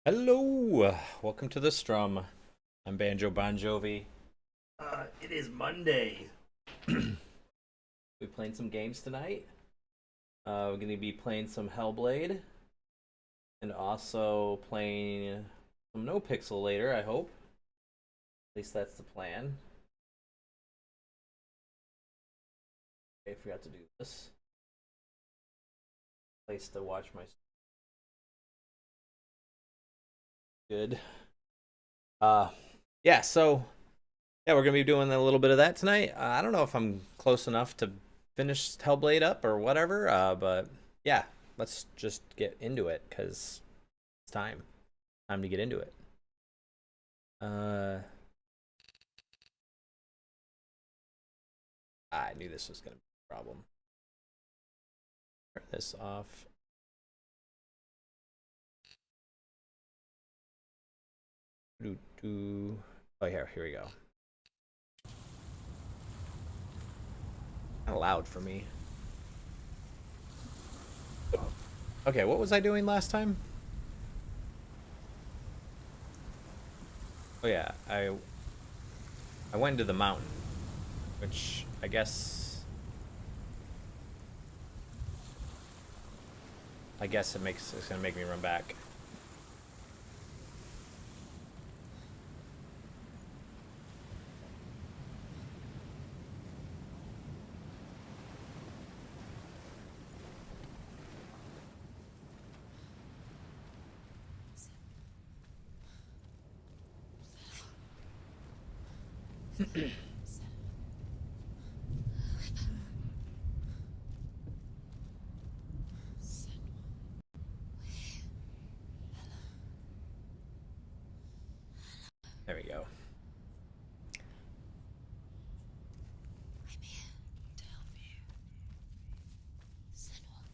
Hello, welcome to the Strum. I'm Banjo Bon Jovi. It is Monday. We playing some games tonight. We're gonna be playing some Hellblade and also playing some No Pixel later. I hope. At least that's the plan. Okay, I forgot to do this. Place to watch my. Good. Uh, yeah. Yeah, we're gonna be doing a little bit of that tonight. I don't know if I'm close enough to finish Hellblade up or whatever, but yeah, let's just get into it because it's time to get into it. Uh, I knew this was gonna be a problem. Turn this off. Oh, here we go. Kind of loud for me. Okay, what was I doing last time? Oh yeah, I went to the mountain, which I guess it's gonna make me run back. There we go. I'm here to help you. Senua.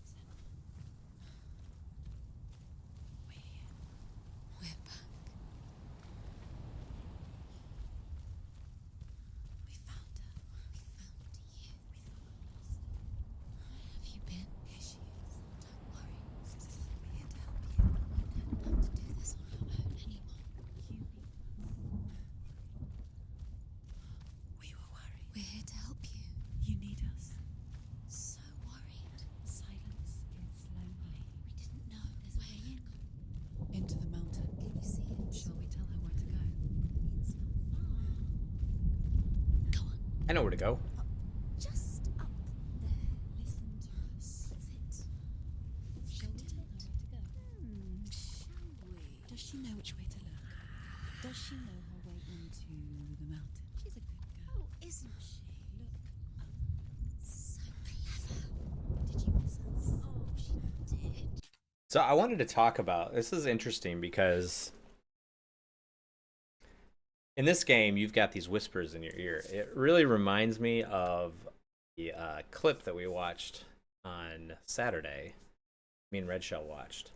We're back. We found her. We found you. Where have you been? Here she is. Don't worry. We're here to help you. We don't have to do this on our own anymore. You need us. We were worried. We're here to help you. You need us. So worried. Silence is lonely. We didn't know there's a way in. Into the mountain. Can you see it? Shall we tell her where to go? It's not far. Go on. I know where to go. Just up there. Listen to us. That's it. Shall we tell her where to go? Shall we? Does she know which way to look? Does she know her way into the mountain? She's a good girl. Oh, isn't she? Look up. So clever. Did you miss us? Oh, she did. So I wanted to talk about this is interesting because in this game you've got these whispers in your ear. It really reminds me of the clip that we watched on Saturday. Me and Red Shell watched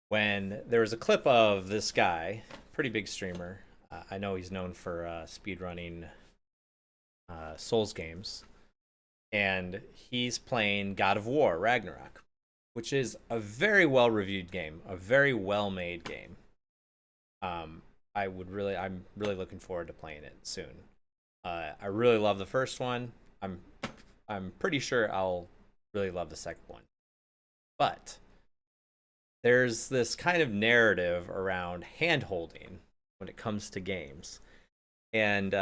when there was a clip of this guy, pretty big streamer. I know he's known for speed running Souls games, and he's playing God of War Ragnarok, which is a very well reviewed game, a very well made game. I'm really looking forward to playing it soon. I really love the first one. I'm pretty sure I'll really love the second one. But there's this kind of narrative around hand holding when it comes to games, and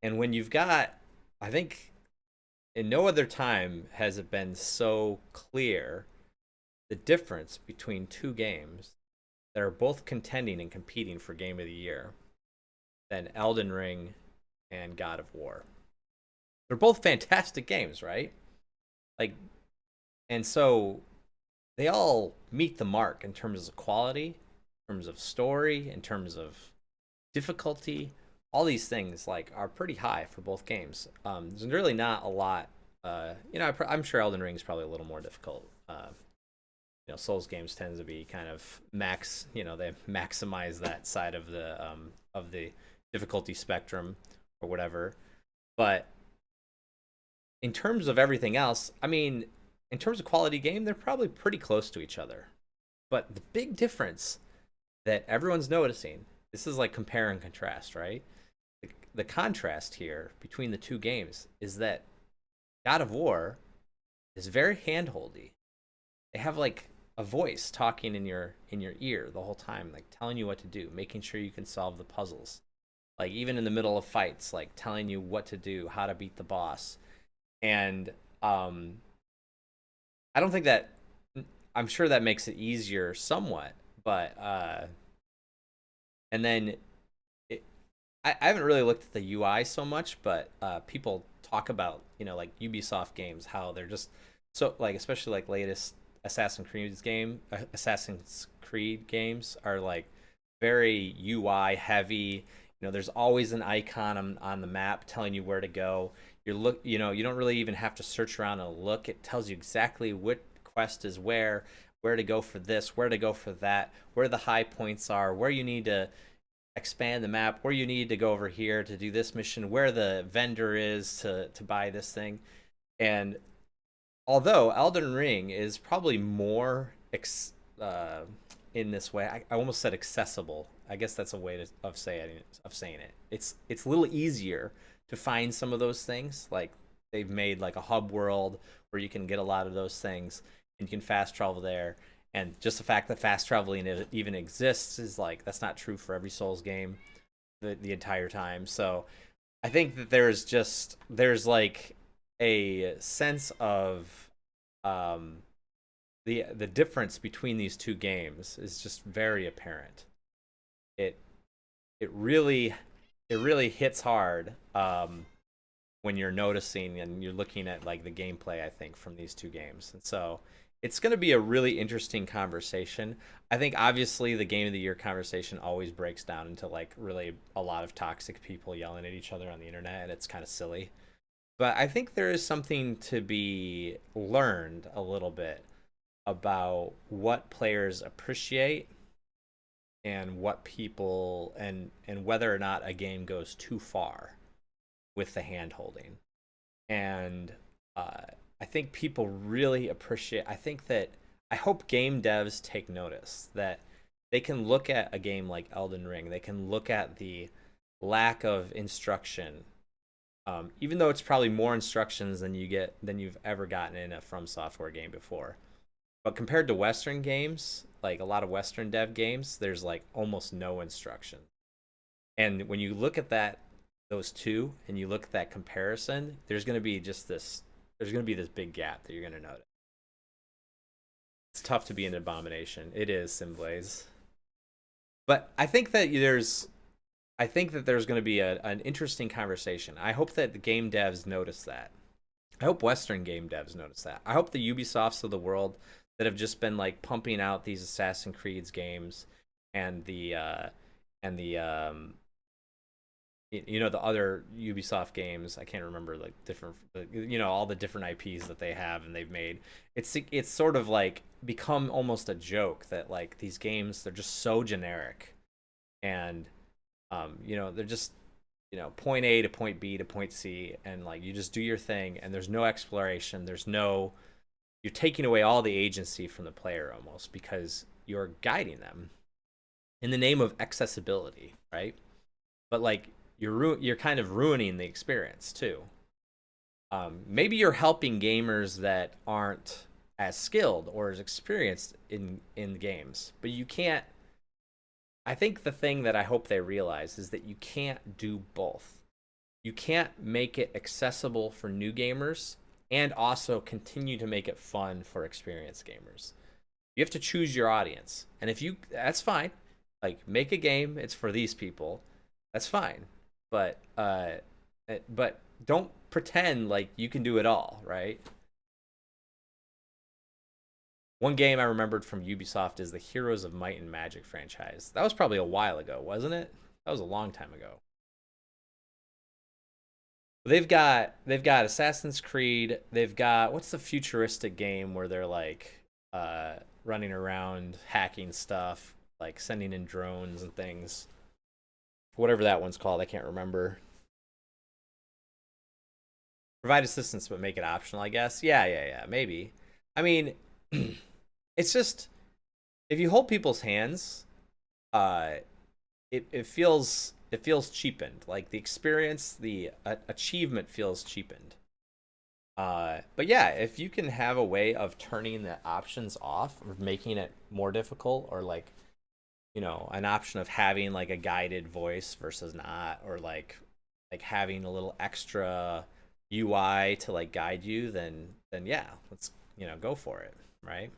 when you've got, I think, in no other time has it been so clear the difference between two games that are both contending and competing for Game of the Year than Elden Ring and God of War. They're both fantastic games, right? Like, and so they all meet the mark in terms of quality, in terms of story, in terms of difficulty. All these things like are pretty high for both games. There's really not a lot. I'm sure Elden Ring is probably a little more difficult. Souls games tend to be kind of they maximize that side of the difficulty spectrum or whatever. But in terms of everything else, I mean, in terms of quality game, they're probably pretty close to each other. But the big difference that everyone's noticing. This is like compare and contrast, right? The contrast here between the two games is that God of War is very handholdy. They have like a voice talking in your ear the whole time, like telling you what to do, making sure you can solve the puzzles. Like even in the middle of fights, like telling you what to do, how to beat the boss. And um I don't think that I'm sure that makes it easier somewhat, but and then it, I haven't really looked at the UI so much, but people talk about like Ubisoft games how they're just so like especially like latest Assassin's Creed games are like very UI heavy. There's always an icon on the map telling you where to go. You don't really even have to search around and look. It tells you exactly what quest is where to go for this, where to go for that, where the high points are, where you need to expand the map, where you need to go over here to do this mission, where the vendor is to buy this thing. And although Elden Ring is probably more in this way, I almost said accessible. I guess that's a way of saying it. It's a little easier to find some of those things. Like they've made like a hub world where you can get a lot of those things and you can fast travel there. And just the fact that fast traveling even exists is like that's not true for every Souls game the entire time. So I think that there's like a sense of um, the difference between these two games is just very apparent. It it really it really hits hard when you're noticing and you're looking at like the gameplay. I think from these two games, and so it's going to be a really interesting conversation. I think obviously the game of the year conversation always breaks down into like really a lot of toxic people yelling at each other on the internet, and it's kind of silly. But I think there is something to be learned a little bit about what players appreciate and what people and whether or not a game goes too far with the hand holding. And I think people really appreciate. I hope game devs take notice that they can look at a game like Elden Ring. They can look at the lack of instruction, even though it's probably more instructions than you've ever gotten in a From Software game before. But compared to Western games, like a lot of Western dev games, there's like almost no instruction. And when you look at those two, and you look at that comparison, there's going to be this big gap that you're going to notice. It's tough to be an abomination. It is Simblaze. But I think that there's going to be an interesting conversation. I hope that the game devs notice that. I hope Western game devs notice that. I hope the Ubisofts of the world that have just been like pumping out these Assassin's Creed games and the the other Ubisoft games. I can't remember like different all the different IPs that they have and they've made. It's sort of like become almost a joke that like these games, they're just so generic, and they're just point A to point B to point C, and like you just do your thing and there's no exploration, you're taking away all the agency from the player almost because you're guiding them in the name of accessibility, right? But like you're kind of ruining the experience too. Maybe you're helping gamers that aren't as skilled or as experienced in games, but you can't. I think the thing that I hope they realize is that you can't do both. You can't make it accessible for new gamers and also continue to make it fun for experienced gamers. You have to choose your audience. And that's fine. Like make a game, it's for these people. That's fine. But don't pretend like you can do it all, right? One game I remembered from Ubisoft is the Heroes of Might and Magic franchise. That was probably a while ago, wasn't it? That was a long time ago. They've got Assassin's Creed. They've got what's the futuristic game where they're like running around hacking stuff, like sending in drones and things. Whatever that one's called, I can't remember. Provide assistance but make it optional, I guess. Yeah, maybe. I mean, it's just if you hold people's hands, uh, it feels cheapened. Like the experience, the achievement feels cheapened. But yeah, if you can have a way of turning the options off or making it more difficult, or like, an option of having like a guided voice versus not, or like having a little extra UI to like guide you, then yeah, let's go for it, right?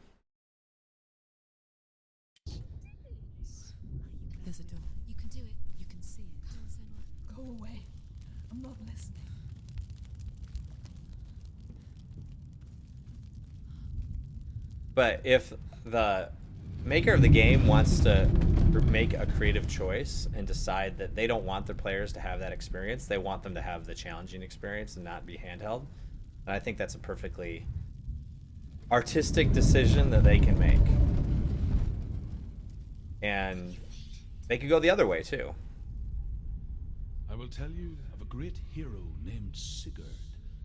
There's a door. You can do it. You can see it. Come on, Senua. Go away. I'm not listening. But if the maker of the game wants to make a creative choice and decide that they don't want their players to have that experience, they want them to have the challenging experience and not be handheld. And I think that's a perfectly artistic decision that they can make. And they could go the other way too. I will tell you of a great hero named Sigurd,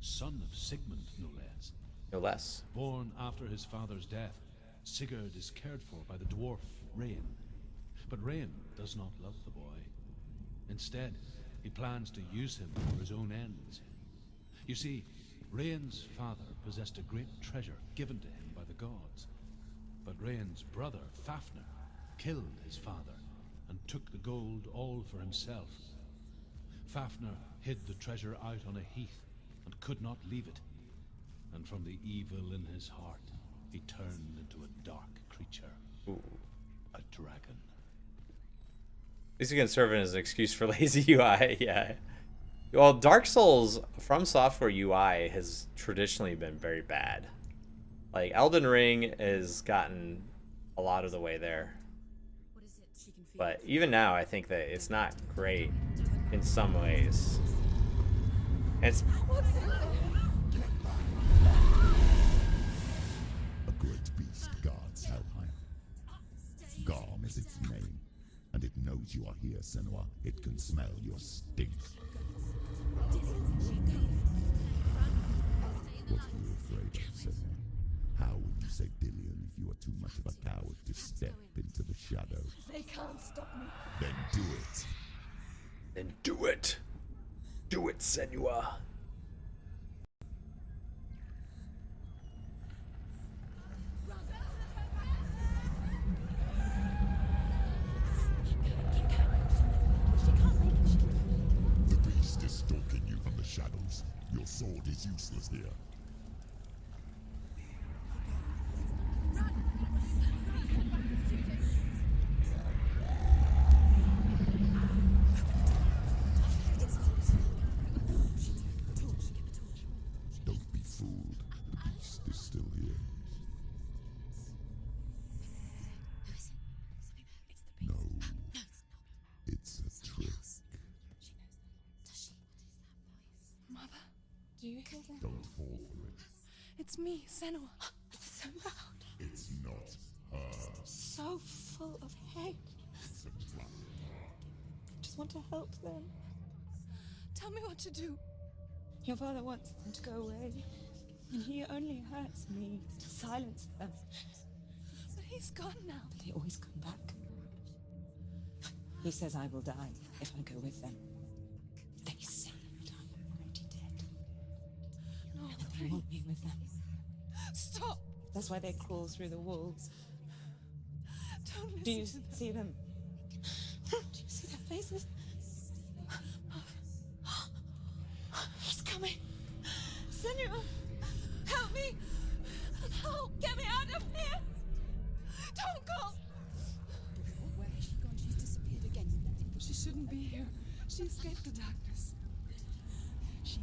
son of Sigmund, no less. No less. Born after his father's death, Sigurd is cared for by the dwarf Rain. But Rain does not love the boy. Instead, he plans to use him for his own ends. You see, Rain's father possessed a great treasure given to him by the gods. But Rain's brother, Fafnir, killed his father and took the gold all for himself. Fafnir hid the treasure out on a heath and could not leave it. And from the evil in his heart, he turned into a dark creature. Ooh. A dragon. This is gonna serve as an excuse for lazy UI. Yeah. Well, Dark Souls from Software UI has traditionally been very bad. Like Elden Ring has gotten a lot of the way there. What is it? She can feel But even now, I think that it's not great in some ways. And it's, What's in there? A great beast guards Helheim. Garm is its name, and it knows you are here, Senua. It can smell your stink. What are you afraid of, Senua? How will you save Dillion if you are too much of a coward to step into the shadows? They can't stop me. Then do it. then do it. Do it, Senua. The beast is stalking you from the shadows. Your sword is useless here. Don't be fooled. The beast is still here. No, it's a trick. Mother, do you hear that? Don't fall for it. It's me, Senua. So loud. It's not her. So full of hate. It's a trap. I just want to help them. Tell me what to do. Your father wants them to go away. And he only hurts me to silence them. But he's gone now. But they always come back. He says I will die if I go with them. They say that I'm already dead. No, they want me with them. Stop! That's why they crawl through the walls. Don't listen. Do you see them? Do you see their faces? He's coming. Senua, help me! Help! Get me out of here! Don't go! Where has she gone? She's disappeared again. She shouldn't be here. She escaped the darkness.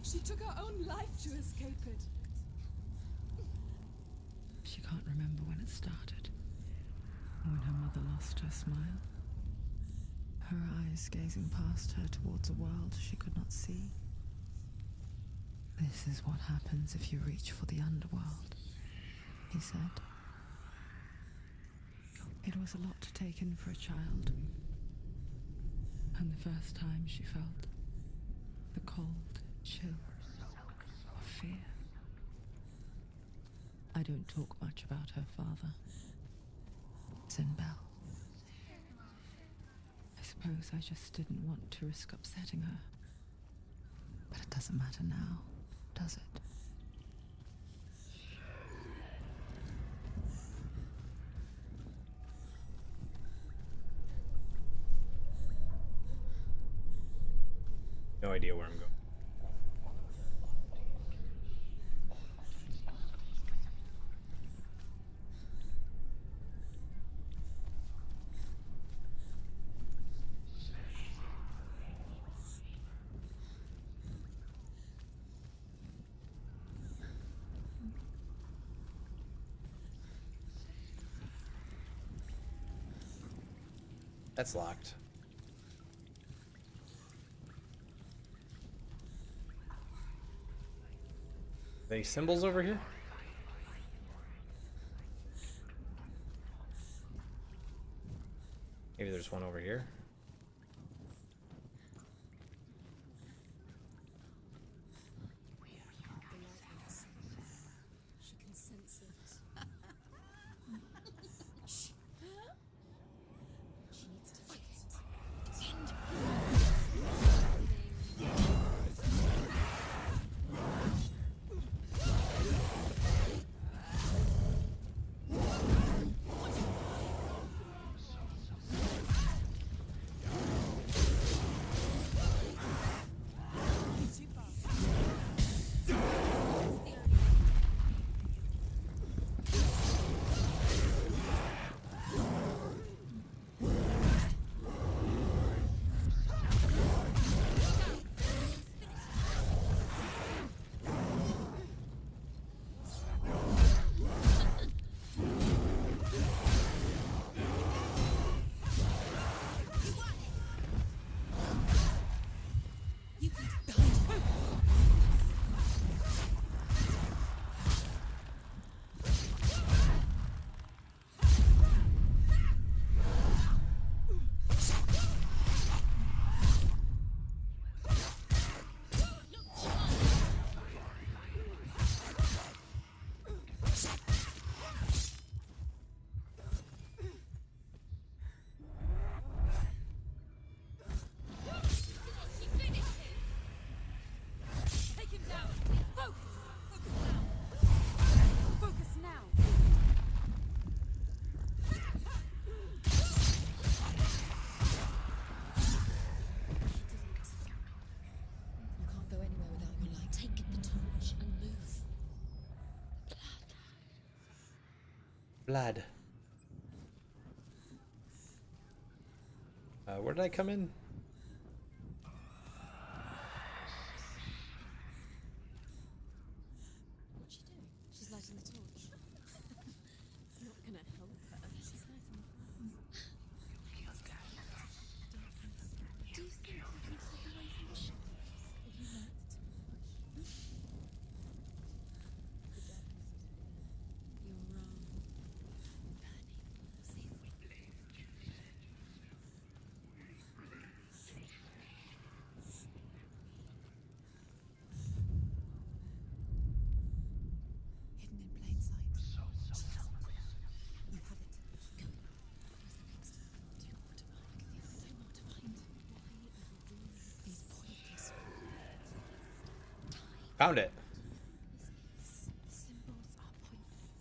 She took her own life to escape it. She can't remember when it started, or when her mother lost her smile. Her eyes gazing past her towards a world she could not see. This is what happens if you reach for the underworld, he said. It was a lot to take in for a child. And the first time she felt the cold chill of fear. I don't talk much about her father, Sinbel. suppose I just didn't want to risk upsetting her. But it doesn't matter now, does it? No idea where I'm going. That's locked. Any symbols over here? Maybe there's one over here. She can sense it. Shh. She needs to fight it. Blood. Where did I come in? What's she doing? She's lighting the torch. Not gonna help her. She's lighting the fire. Do you think you can keep away from the shadows if you light the torch? The darkness is real. You're wrong. Burning. See if we hidden in plain sight. She has it. You have it. Go. Where's the next? Too mortifying. So mortifying. Why are you doing these pointless Found it. symbols are pointless.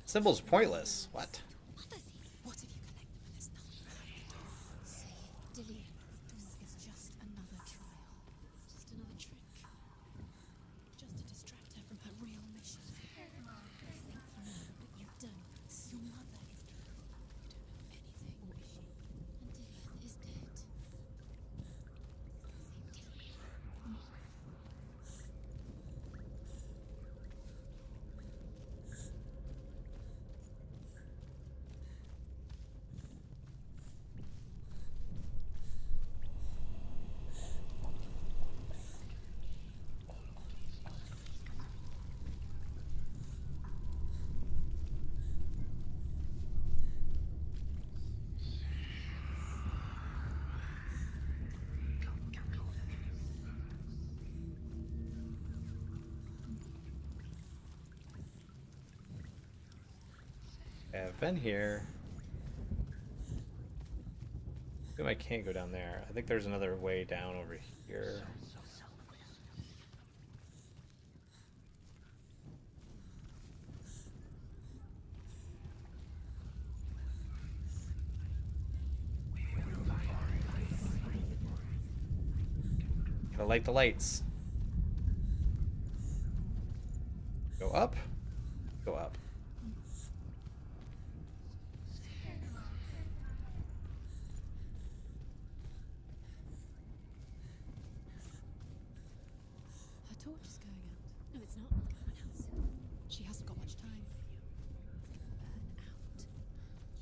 Symbol's pointless. What? Others, what if you collect them and there's nothing behind it? Say it, Dilly. This is just another trial. Just another trick. Just to distract her from her real mission. You think you know, but you don't. Your mother is dead. You don't know anything, or is she? And Dilly is dead. Dilly. I've been here. assume I can't go down there. I think there's another way down over here. Gotta light the lights. Go up. Go up. Her torch is going out. No, it's not. It's going out soon. She hasn't got much time. Burn out.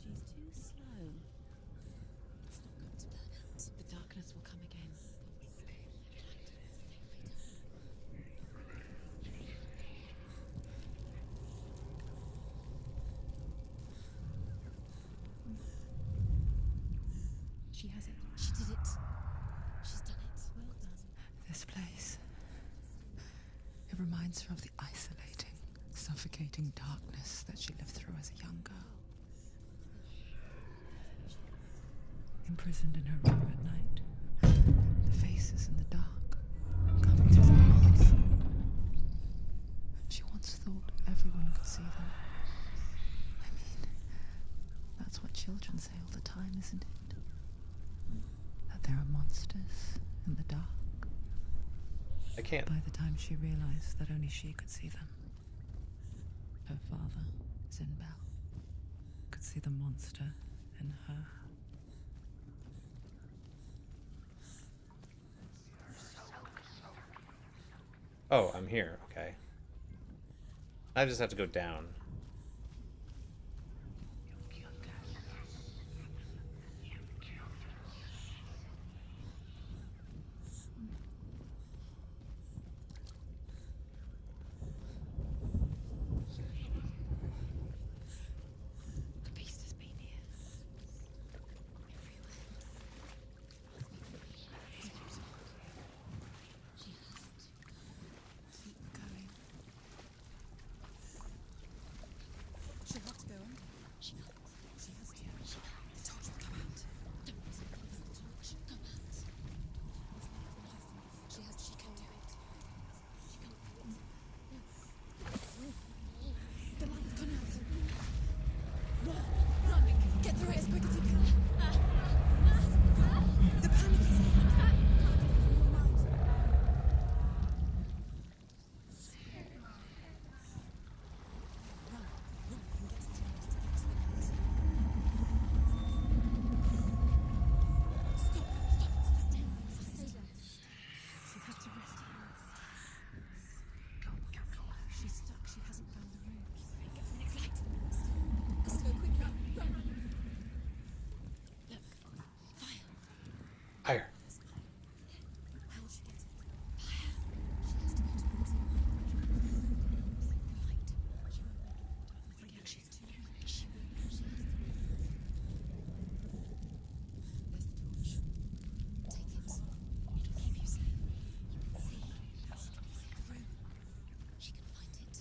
She's too slow. It's not going to burn out. The darkness will come again. She has it. She did it. She's done it. Well done. This place. It reminds her of the isolating, suffocating darkness that she lived through as a young girl. Imprisoned in her room at night. The faces in the dark, coming through the walls. She once thought everyone could see them. I mean, that's what children say all the time, isn't it? That there are monsters in the dark. I can't. By the time she realized that only she could see them, her father, Zinbel, could see the monster in her. Oh, I'm here. Okay. I just have to go down. The beast has been here. She has to keep going. She'll have to go under. She can't. She has to. She can't. The torch will come out. Don't. The torch come out. She has. She can do it. She can't do it. No. The light's gone out. Run! Get through it as quick as you can. The panic is in. She's stuck. She hasn't found the room. Get to the next light. Let's go quickly. Run. Look. Fire. Higher. How will she get it? Fire. She has to go towards it. Light. She won't make it. The reaction's too long. She will. She has to. There's the torch. Take it. It'll keep you safe. See how she can see the room. She can find it.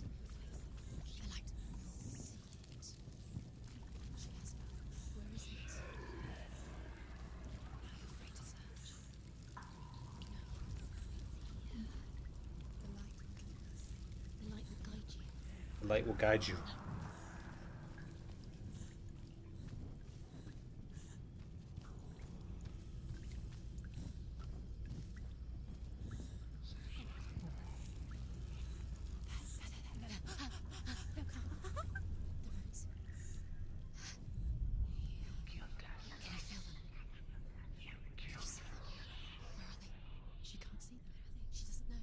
The light. See it. She has it. Where is it? Are you afraid to search? No. The light will guide you. The light will guide you. The roots. Can you feel them? Can you see them? Where are they? She can't see them. She doesn't know.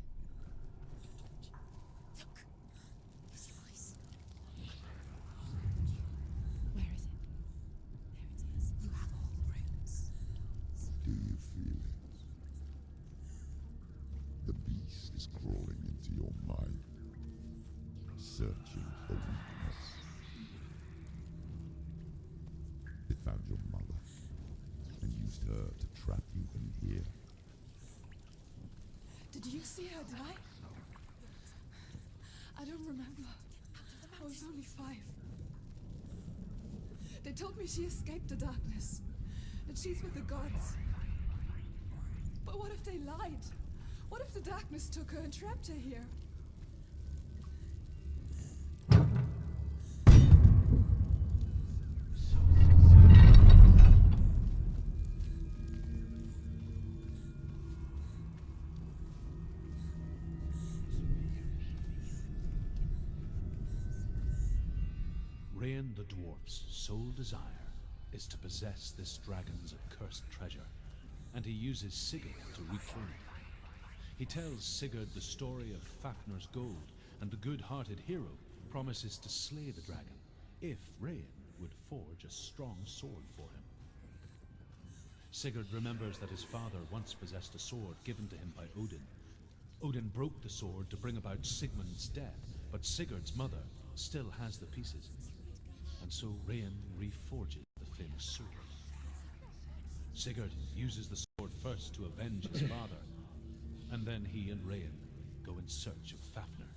Look. Use your eyes. Where is it? There it is. You have all the roots. Do you feel it? The beast is crawling into your mind, searching for weakness. It found your mother and used her to trap you in here. Did you see her die? I don't remember. I was only 5. They told me she escaped the darkness. that she's with the gods. But what if they lied? What if the darkness took her and trapped her here? Rain the dwarf's sole desire is to possess this dragon's accursed treasure, and he uses Sigurd to reclaim it. He tells Sigurd the story of Fafnir's gold, and the good-hearted hero promises to slay the dragon if Rain would forge a strong sword for him. Sigurd remembers that his father once possessed a sword given to him by Odin. Odin broke the sword to bring about Sigmund's death, but Sigurd's mother still has the pieces. And so Rain reforges the famous sword. Sigurd uses the sword first to avenge his father, and then he and Rain go in search of Fafnir.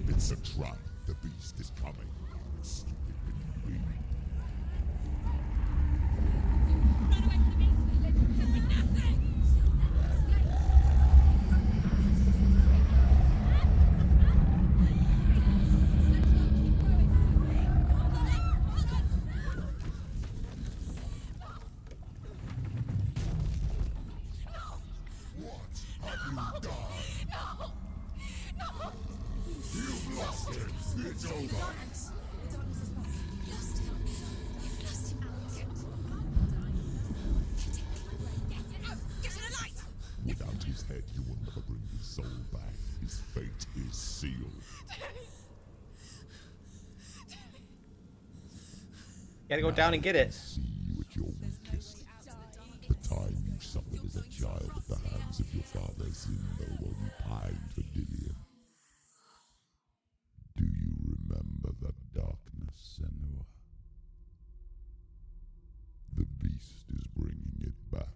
It's a trap. The beast is coming. Stupid queen. Run away from the beast! Nothing! What have you done? No! No! You've lost him. It's over. The darkness is back. You've lost him. You've lost him. Get out! Get to the light! Without his head, you will never bring his soul back. His fate is sealed. Gotta go down and get it. See you at your weakest. The time you suffered as a child at the hands of your father Zindo while you pined for Dillion. Do you remember that darkness, Senua? The beast is bringing it back.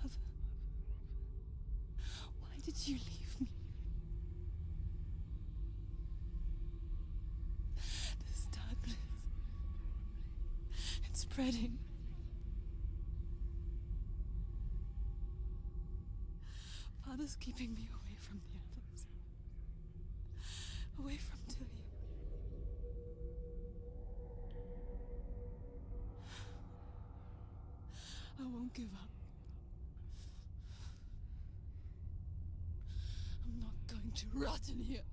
Mother, why did you leave me? This darkness, it's spreading. Father's keeping me away from the others. Away from Tilly. I won't give up. I'm not going to rot in here.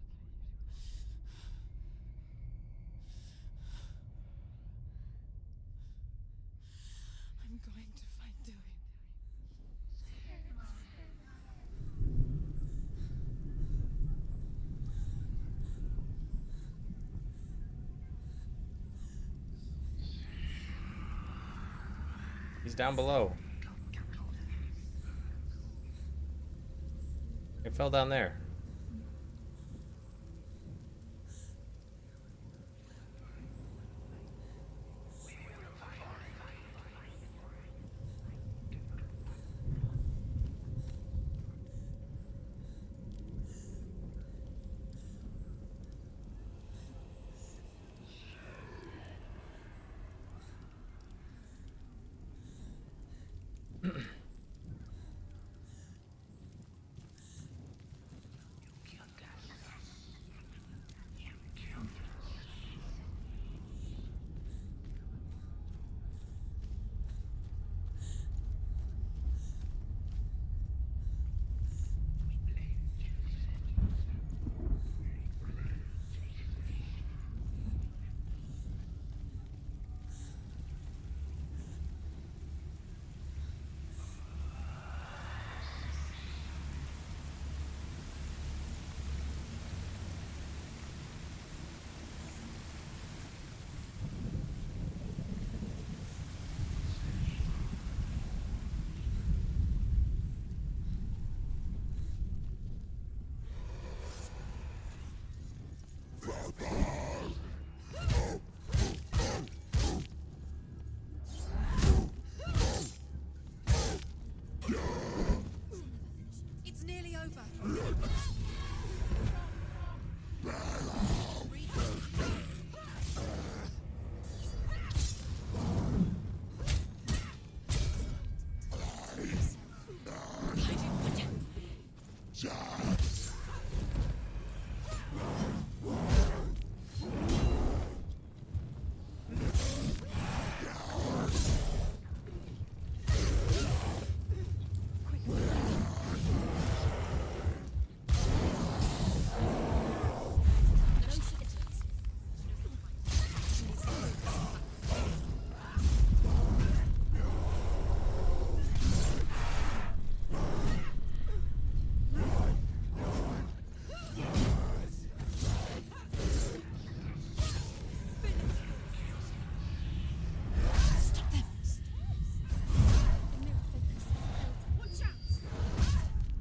I'm going to find Dillion. He's down below. It fell down there.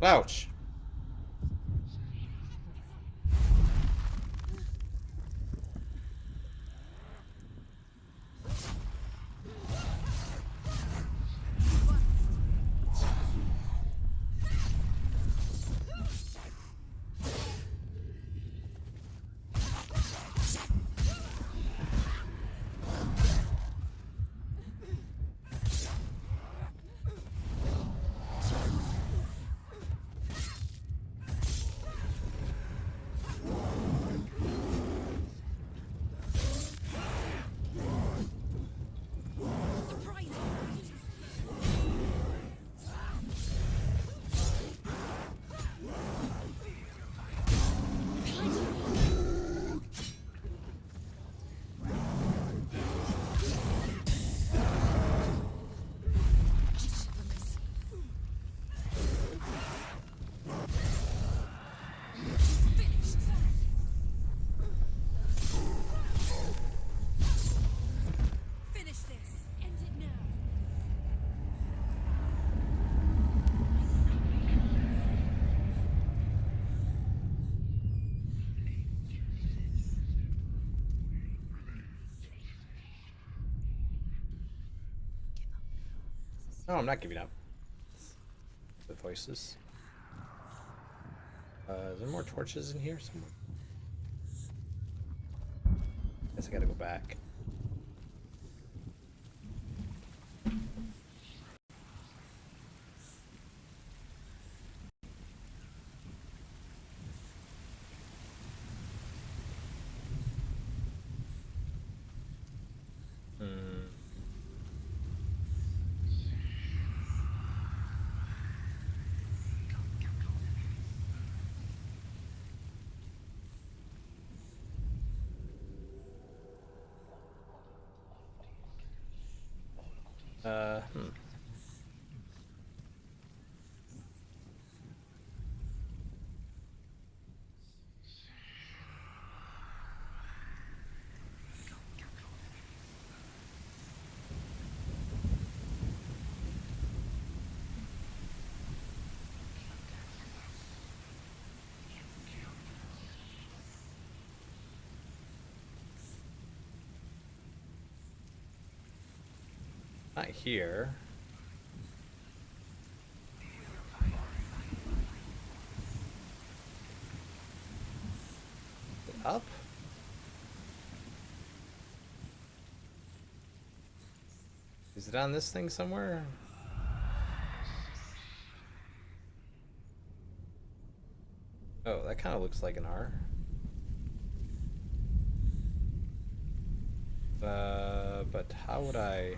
Ouch. Finish this. End it now. No, I'm not giving up. The voices. Is there more torches in here somewhere? Guess I gotta go back. Hmm. Not here. Up? Is it on this thing somewhere? Oh, that kind of looks like an R. But how would I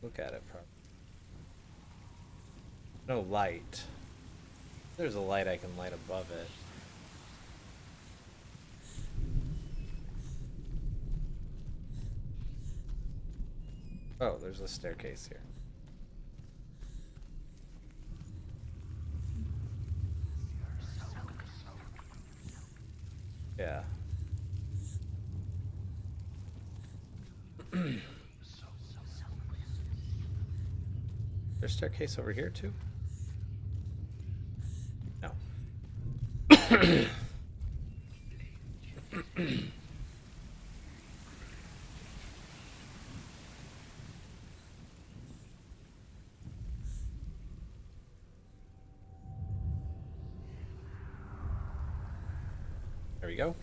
look at it properly? No light. There's a light I can light above it. Oh, there's a staircase here. Yeah. There's a staircase over here too? No. There we go.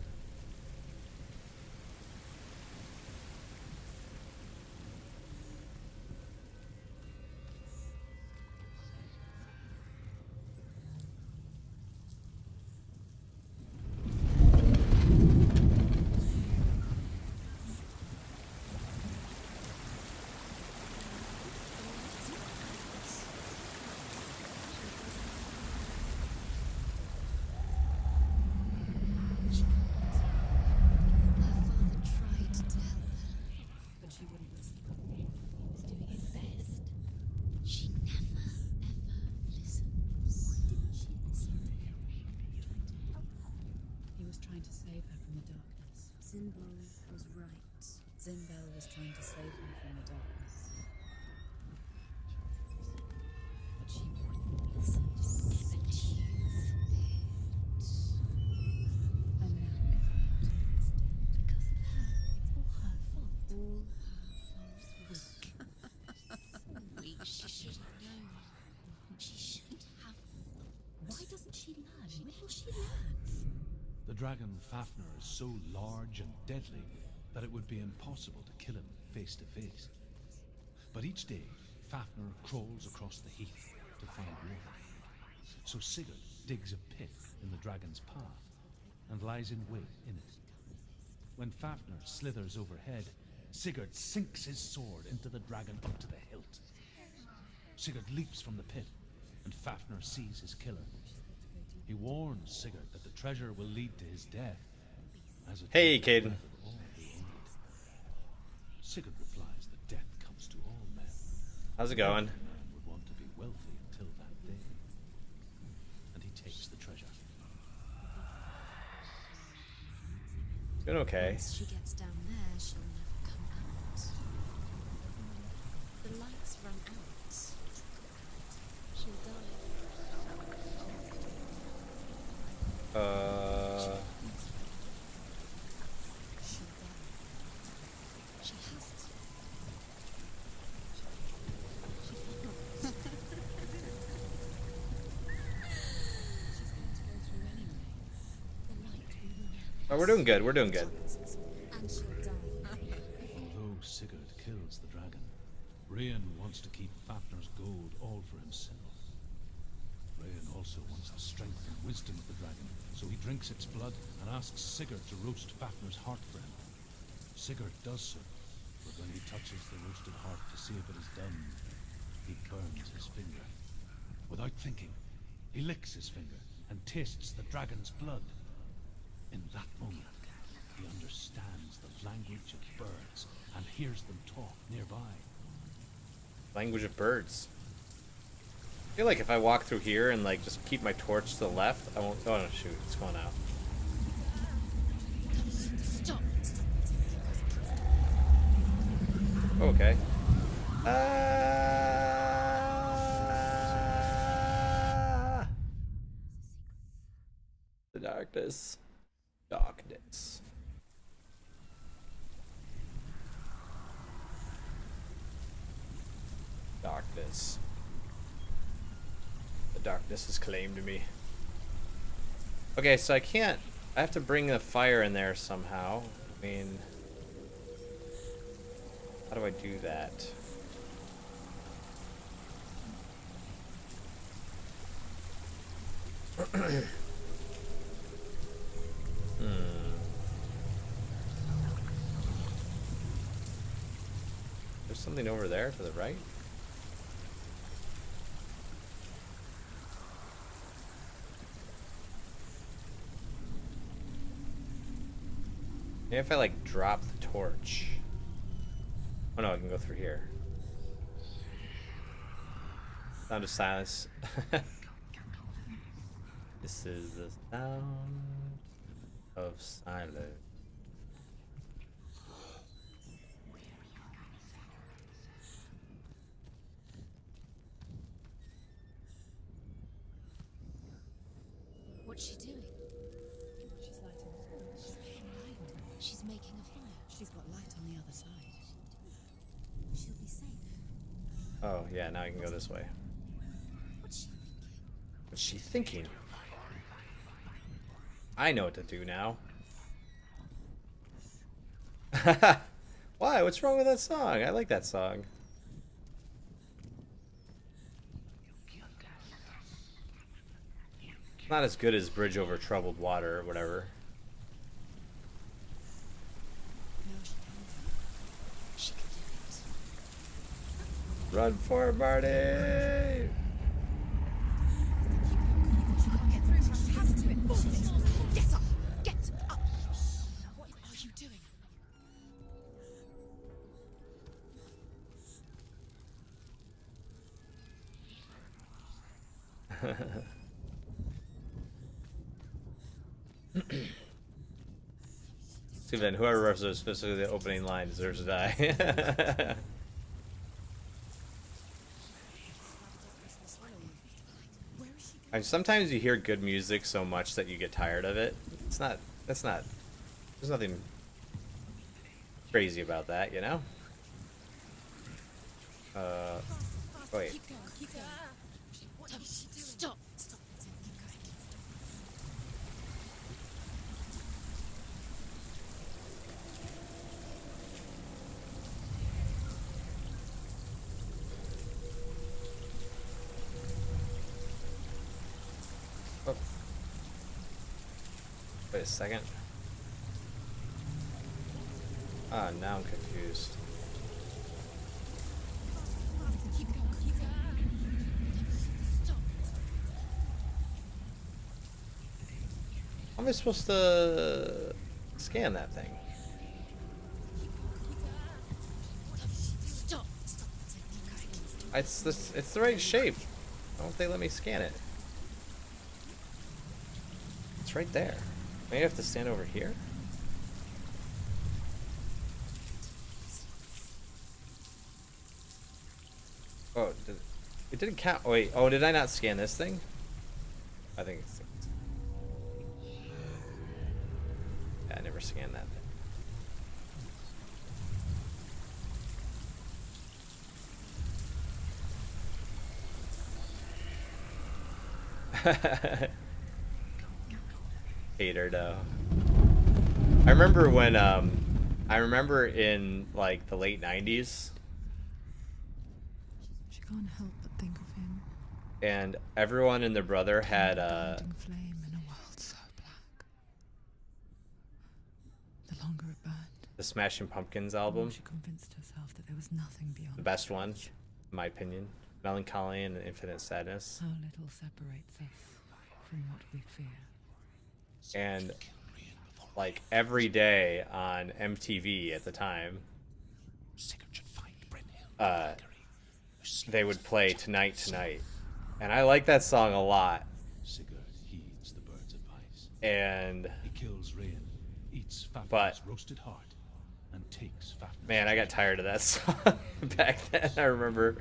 Zimbel was right. Zimbel was trying to save him from the darkness. But she dragon Fafnir is so large and deadly that it would be impossible to kill him face to face. But each day, Fafnir crawls across the heath to find water. So Sigurd digs a pit in the dragon's path and lies in wait in it. When Fafnir slithers overhead, Sigurd sinks his sword into the dragon up to the hilt. Sigurd leaps from the pit, and Fafnir sees his killer. He warns Sigurd that the treasure will lead to his death. As it Hey, will Caden. forever all who own it. Sigurd replies that death comes to all men. How's it going? Every man would want to be wealthy until that day. And he takes the treasure. Doing okay. Once she gets down there, she'll never come out. The lights run out. She'll die. She'll die. She has to. She's going to go through anyway. The light will run out. Oh, we're doing good. We're doing good. And she'll die. Although Sigurd kills the dragon, Rayan wants to keep Fafnir's gold all for himself. Rayan also wants the strength and wisdom of the dragon, so he drinks its blood and asks Sigurd to roast Fafnir's heart for him. Sigurd does so, but when he touches the roasted heart to see if it is done, he burns his finger. Without thinking, he licks his finger and tastes the dragon's blood. In that moment, he understands the language of birds and hears them talk nearby. Language of birds. I feel like if I walk through here and like just keep my torch to the left, I won't. Oh no, shoot, it's going out. Stop. Okay. The darkness. Darkness. Darkness. The darkness has claimed me. Okay, so I have to bring the fire in there somehow. I mean, how do I do that? There's something over there to the right. Maybe if I like drop the torch. Oh no, I can go through here. Sound of silence. This is the sound of silence. What's she doing? She's lighting a fire. She's making a fire. She's got light on the other side. She'll be safe. Oh yeah, now I can go this way. What's she thinking? What's she thinking? I know what to do now. Why? What's wrong with that song? I like that song. Not as good as Bridge Over Troubled Water or whatever. No, she can do it. Run for it, Marty! She can't get through, so she has to do it. Force it. Get up! Get up! What are you doing? See then, whoever references specifically the opening line deserves to die. Where is she going? And sometimes you hear good music so much that you get tired of it. There's nothing crazy about that, you know? Wait. Keep going, keep going. Stop. Stop. Keep going. Wait a second. Ah, now I'm confused. Keep going, keep going. Stop. How am I supposed to scan that thing? Stop. Stop. It's the right shape. Why won't they let me scan it? It's right there. Maybe I have to stand over here? Oh, it didn't count. Oh, wait. Oh, did I not scan this thing? I think it's... Yeah, I never scanned that thing. Hater though. I remember when I remember in like the late 90s She can't help but think of him. and everyone and their brother had Blinding flame in a world so black. The longer it burned, the Smashing Pumpkins the more album, she convinced herself that there was nothing beyond the best one, in my opinion. Melancholy and Infinite Sadness. How little separates us from what we fear. And like every day on MTV at the time, they would play Tonight Tonight, and I like that song a lot. Sigurd heeds the birds of Ice. And He kills Rain, eats Fafnir's But- roasted heart, and takes Fafnir's man, I got tired of that song back then. I remember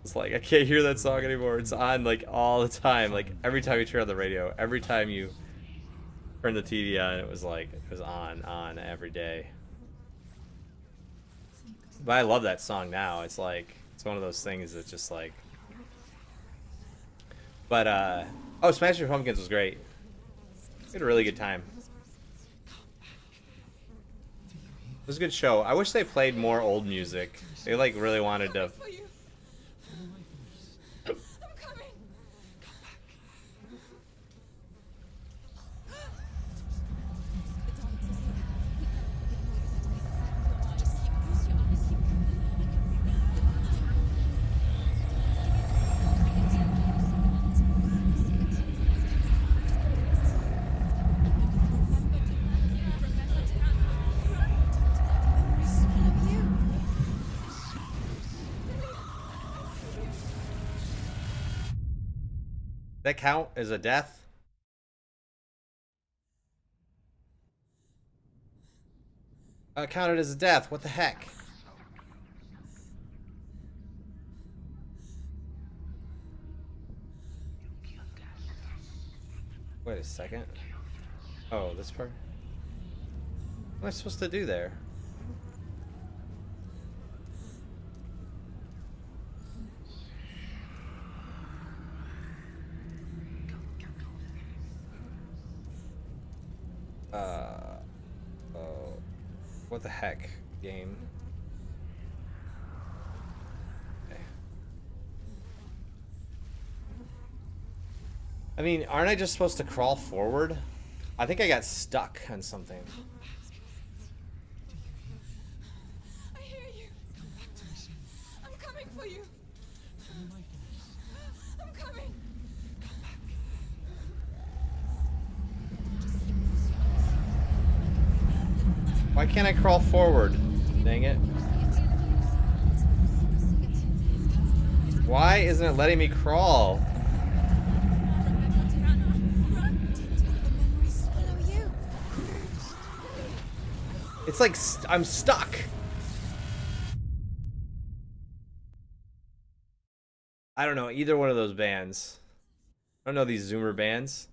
it's like I can't hear that song anymore. It's on like all the time, like every time you turn on the radio, every time you turn the TV on, it was on every day. But I love that song now. It's like it's one of those things that's just like. But oh, Smashing Pumpkins was great. We had a really good time. It was a good show. I wish they played more old music. They like really wanted to. For you. I'm coming. Just keep use your eyes. Swallow you. That count as a death? Counted as a death. What the heck? Wait a second. Oh, this part? What am I supposed to do there? Oh, what the heck, game? Okay. I mean, aren't I just supposed to crawl forward? I think I got stuck on something. I hear you. I'm coming for you. I'm coming. Why can't I crawl forward? Dang it. Why isn't it letting me crawl? Swallow you. It's like I'm stuck. I don't know either one of those bands. I don't know these Zoomer bands.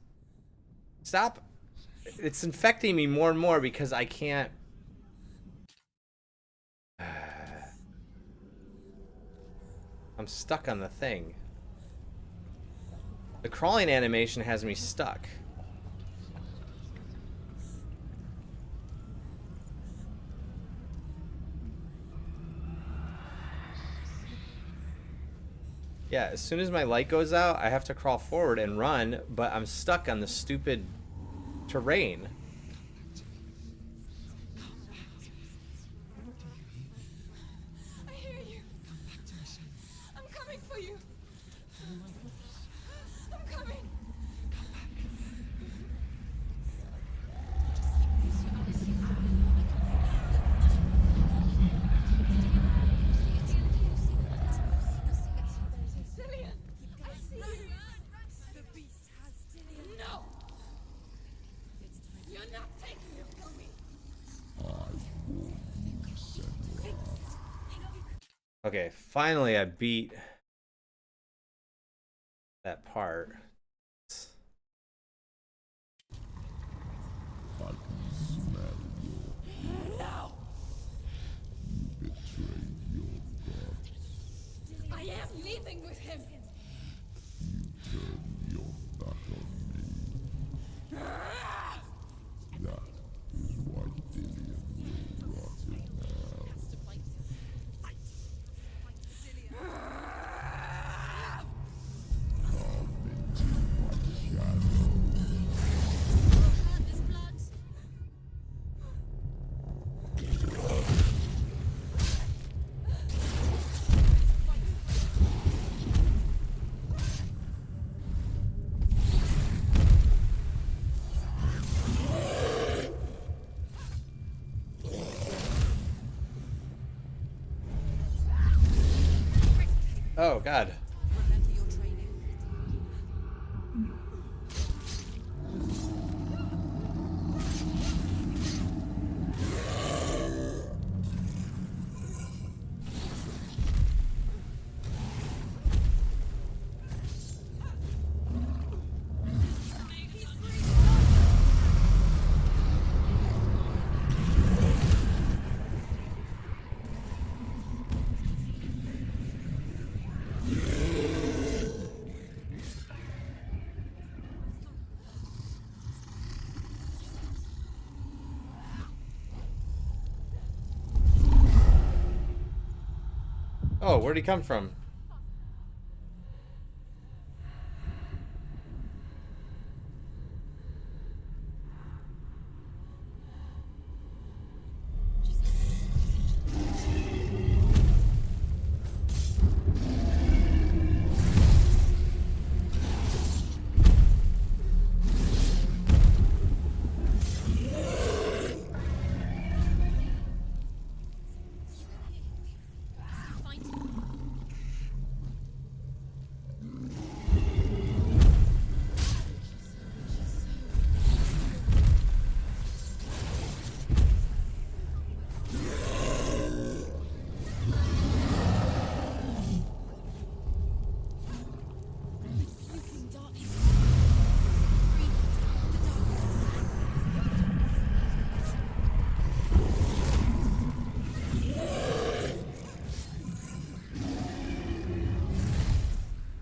Stop. It's infecting me more and more because I can't. I'm stuck on the thing. The crawling animation has me stuck. Yeah, as soon as my light goes out, I have to crawl forward and run, but I'm stuck on the stupid terrain. Okay, finally I beat that part. I can smell your No! you betrayed your gods. I am leaving with him! Turn your back on me. That is why Dillion will rot in hell. Come into my shadow. There's blood! Oh god. Remember your training. Oh, where'd he come from?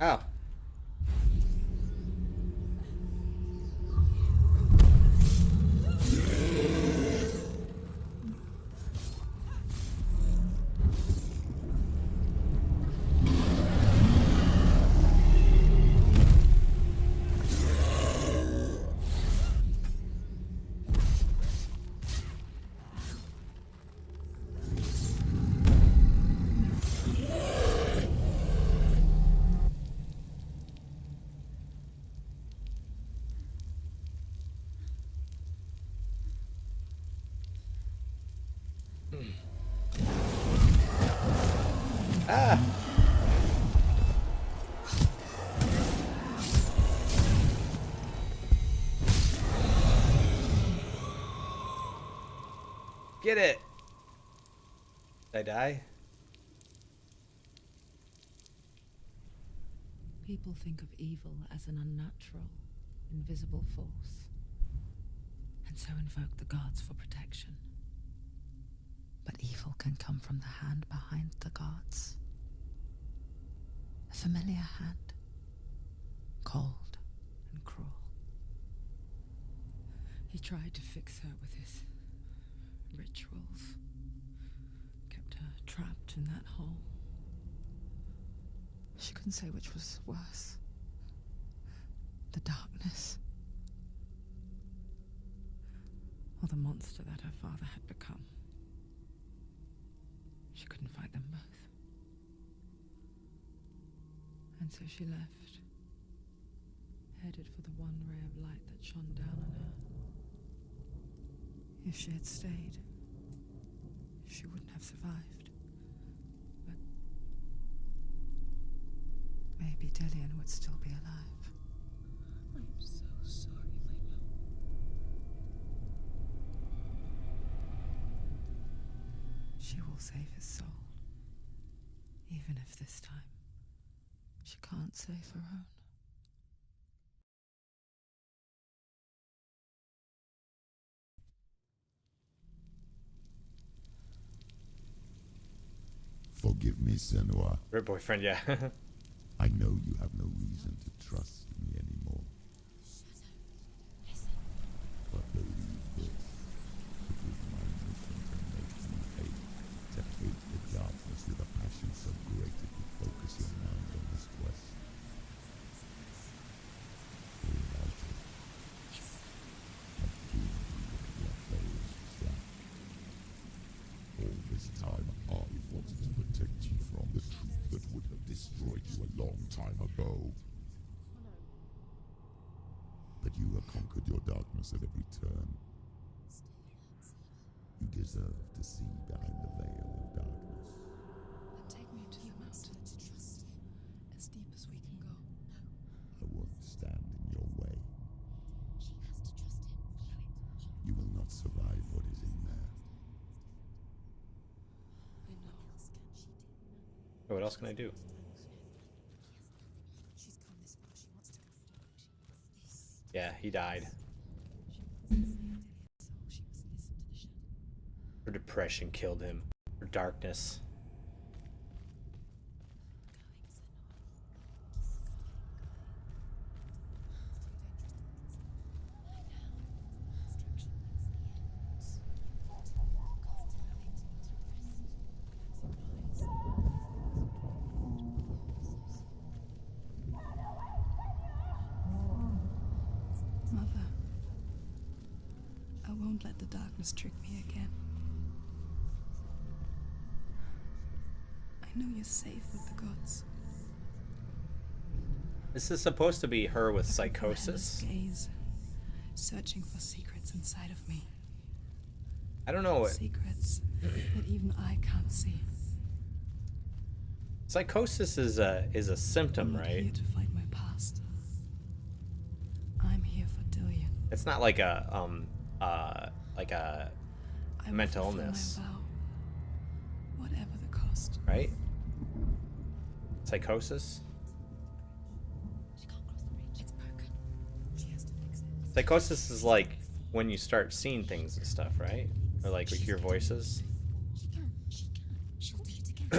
Ow. Ah! Get it! Did I die? People think of evil as an unnatural, invisible force, and so invoke the gods for protection. But evil can come from the hand behind the gods. A familiar hand, cold and cruel. He tried to fix her with his rituals, kept her trapped in that hole. She couldn't say which was worse. The darkness, or the monster that her father had become. She couldn't fight them both. And so she left, headed for the one ray of light that shone down on her. If she had stayed, she wouldn't have survived. But maybe Dillion would still be alive. I'm so sorry, my love. She will save his soul. Even if this time she can't save her own. Forgive me, Senua. Her boyfriend, yeah. I know you have no reason to trust me anymore. But believe this. It is my mission to make you hate. To hate the darkness with a passion so great it will focus your mind on this quest. Realize it. I've doomed you with your failures trap. All this time, I wanted to protect you from the truth that would have destroyed you a long time ago. But you have conquered your darkness at every turn. You deserve to see behind the veil of darkness. Then take me to the mountain. As deep as we can go. I won't stand in your way. She has to trust him. You will not survive what is in there. I know. What else can I do? She's come this far. She wants to go forward. Yeah, he died. She must listen to the shadow. Her depression killed him. Her darkness. Mother, I won't let the darkness trick me again. I know you're safe with the gods. This is supposed to be her with Look at your psychosis. endless gaze, searching for secrets inside of me. I don't know what Secrets that even I can't see. psychosis is a symptom, I'm not right? here to fight my past. I'm here for Dillion. It's not like a I will mental fulfill illness, my vow, whatever the cost. right? Psychosis. She can't cross the bridge. It's broken. She has to fix it. Psychosis is like when you start seeing things and stuff, right? Or like we hear voices. She can. She can. She'll do it again.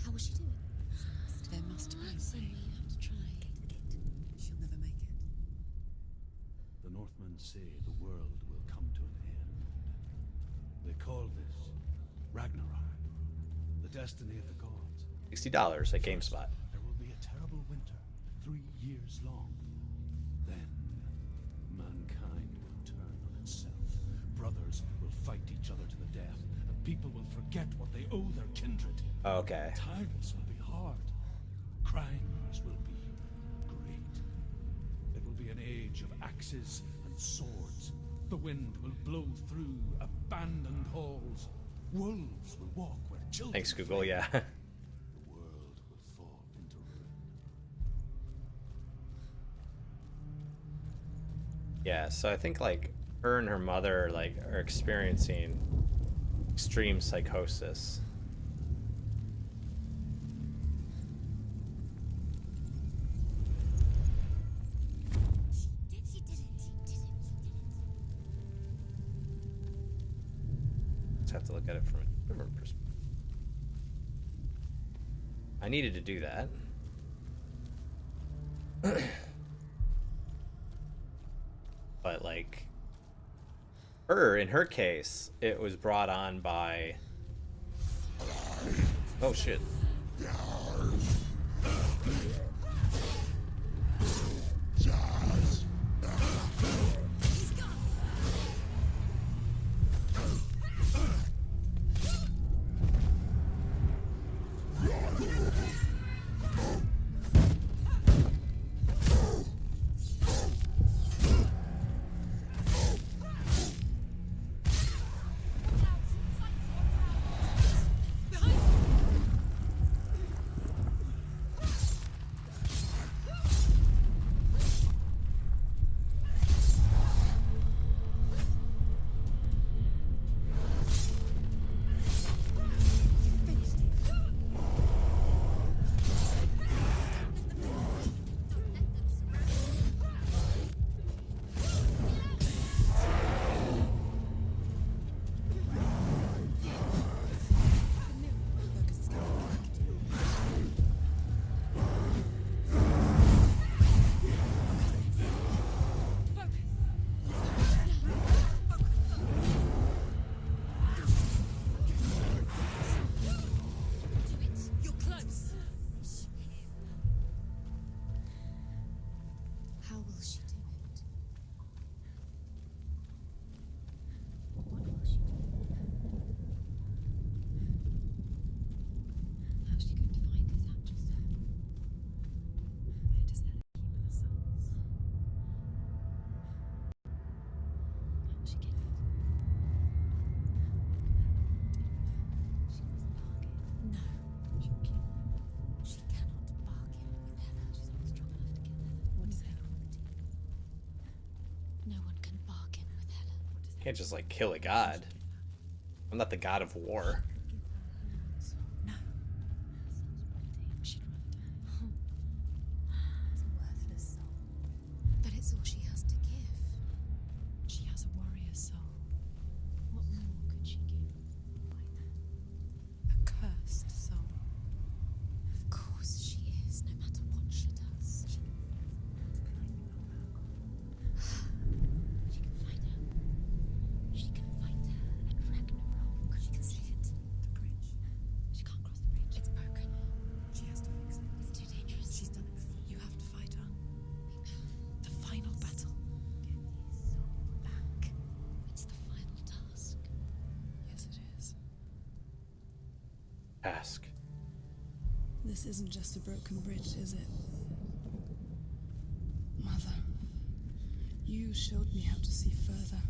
How will she do it? There must be a So way. we have to try. She'll never make it. The Northmen say the world will come to an end. They call this Ragnarok, the destiny of the gods. $60 at GameSpot. There will be a terrible winter, 3 years long. Then, mankind will turn on itself. Brothers will fight each other to the death, and people will forget what they owe their kindred. Okay. Times will be hard. Crimes will be great. It will be an age of axes and swords. The wind will blow through abandoned halls. Wolves will walk where children Thanks, Google. play. Yeah. The world will fall into ruin. Yeah. So I think like her and her mother like are experiencing extreme psychosis. She did it. She did it. Just have to look at it from a different perspective. I needed to do that. But like her, in her case, it was brought on by oh shit. Can't just like kill a god. I'm not the god of war. No. She'd rather die. It's a worthless soul. But it's all she has to give. She has a warrior soul. What more could she give? A cursed soul. Of course she is, no matter what she does. She can find her. She can find her at Ragnarok. She can see it. The bridge. She can't cross the bridge. It's broken. She has to fix it. It's too dangerous. She's done it before. You have to fight her. Be powerful. The final battle. Get his soul back. It's the final task. Yes, it is. Ask. This isn't just a broken bridge, is it? Mother, you showed me how to see further.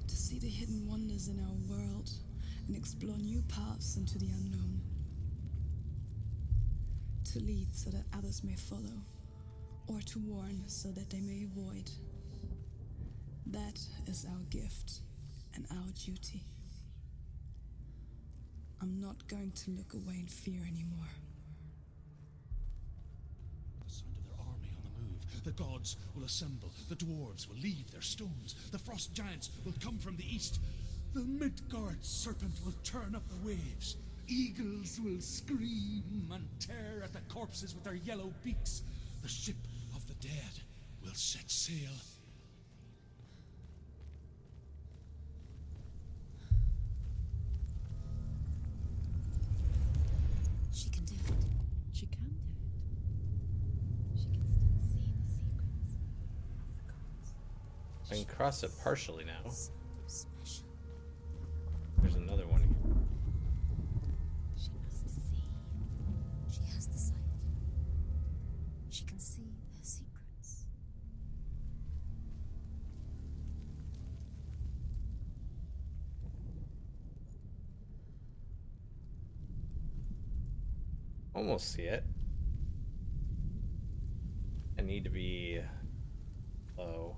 To see the hidden wonders in our world and explore new paths into the unknown. To lead so that others may follow, or to warn so that they may avoid. That is our gift and our duty. I'm not going to look away in fear anymore. The sound of their army on the move. The gods will assemble. The dwarves will leave their stones. The frost giants will come from the east. The Midgard serpent will turn up the waves. Eagles will scream and tear at the corpses with their yellow beaks. The ship of the dead will set sail. She can do it. She can do it. She can still see the secrets of the gods. I can cross it partially now. So special. There's another one here. She must see. She has the sight. She can see their secrets. Almost see it. I need to be low.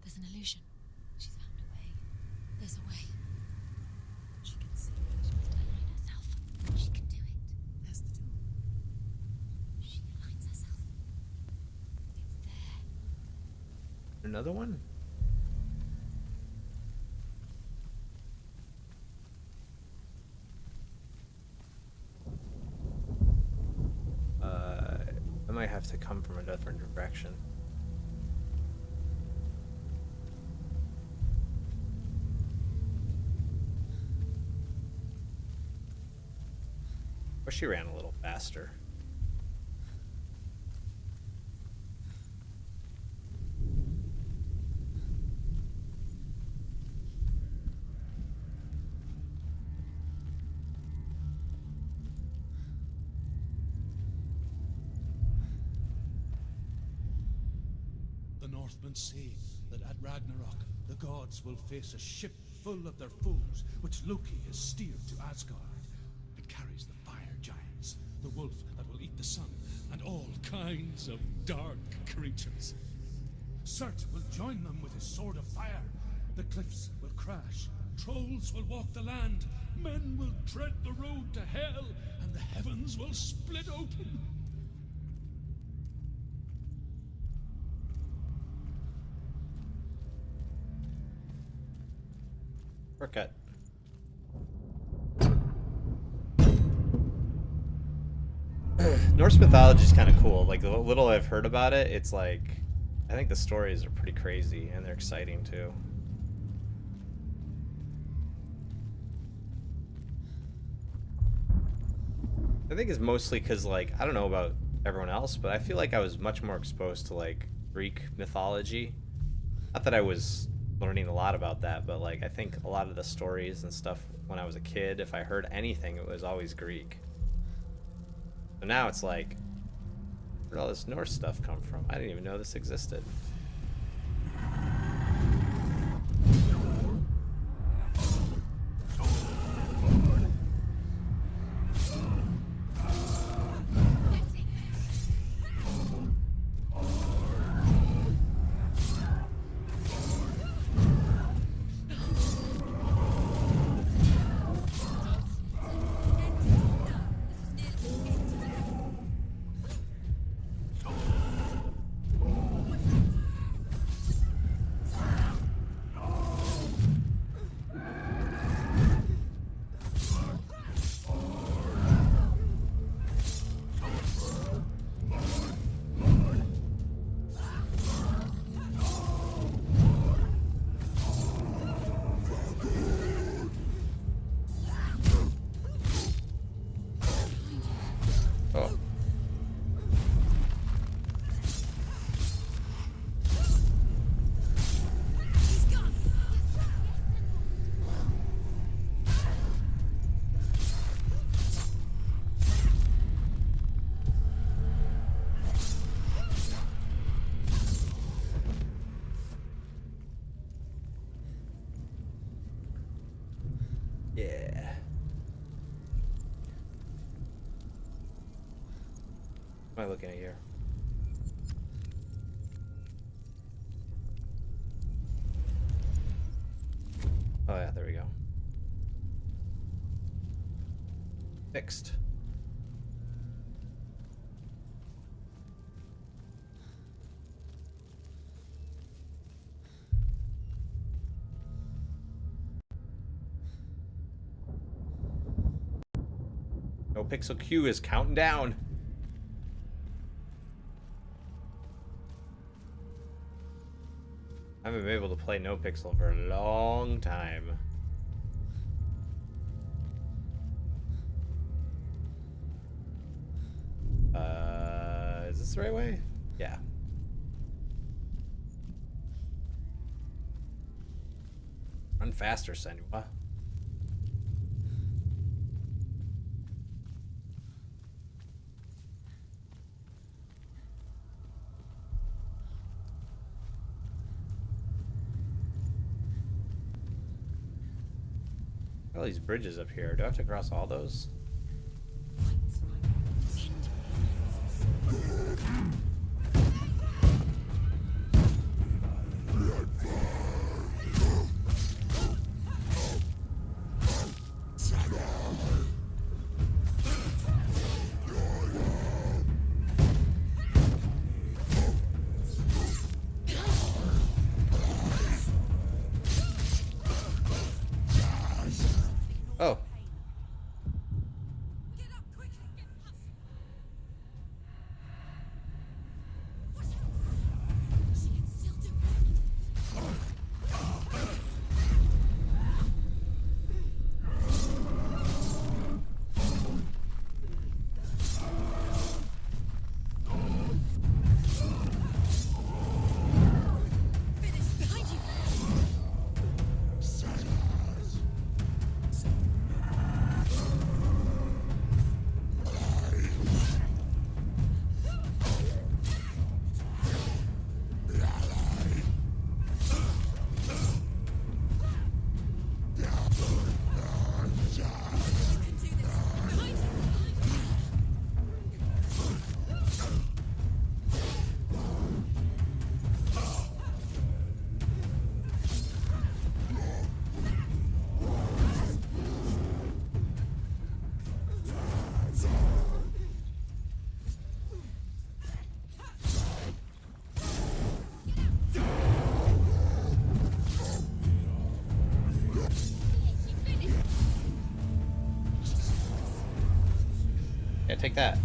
There's an illusion. She's found a way. There's a way. She can see. She must align herself. She can do it. There's the door. She aligns herself. It's there. Another one? I might have to come from a different direction. Or she ran a little faster. The Northmen say that at Ragnarok, the gods will face a ship full of their foes, which Loki has steered to Asgard. It carries the fire giants, the wolf that will eat the sun, and all kinds of dark creatures. Surt will join them with his sword of fire. The cliffs will crash, trolls will walk the land, men will tread the road to hell, and the heavens will split open. Shortcut. Norse mythology is kind of cool. Like the little I've heard about it, it's like I think the stories are pretty crazy and they're exciting too. I think it's mostly because like I don't know about everyone else, but I feel like I was much more exposed to like Greek mythology. Not that I was learning a lot about that, but like I think a lot of the stories and stuff when I was a kid, if I heard anything, it was always Greek. So now it's like, where did all this Norse stuff come from? I didn't even know this existed. Oh. Yeah. What am I looking at here? Oh yeah, there we go. Fixed. No Pixel Q is counting down. I haven't been able to play No Pixel for a long time. Is this the right way? Yeah. Run faster, Senua. All these bridges up here. Do I have to cross all those? Oh. Yeah, take that.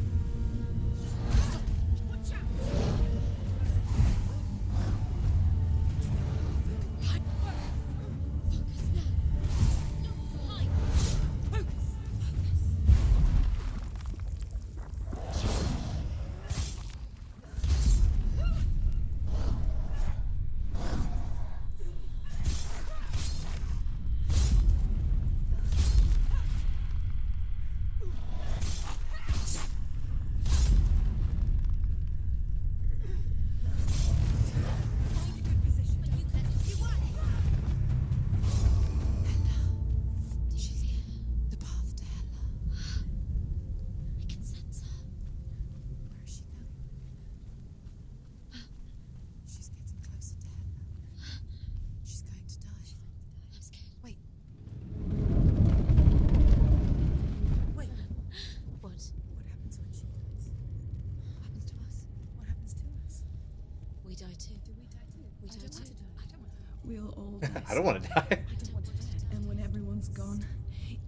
too. Do we die too? We don't want to die. I don't want to die. We'll all die. I don't want to die. I don't want to die. And when everyone's gone,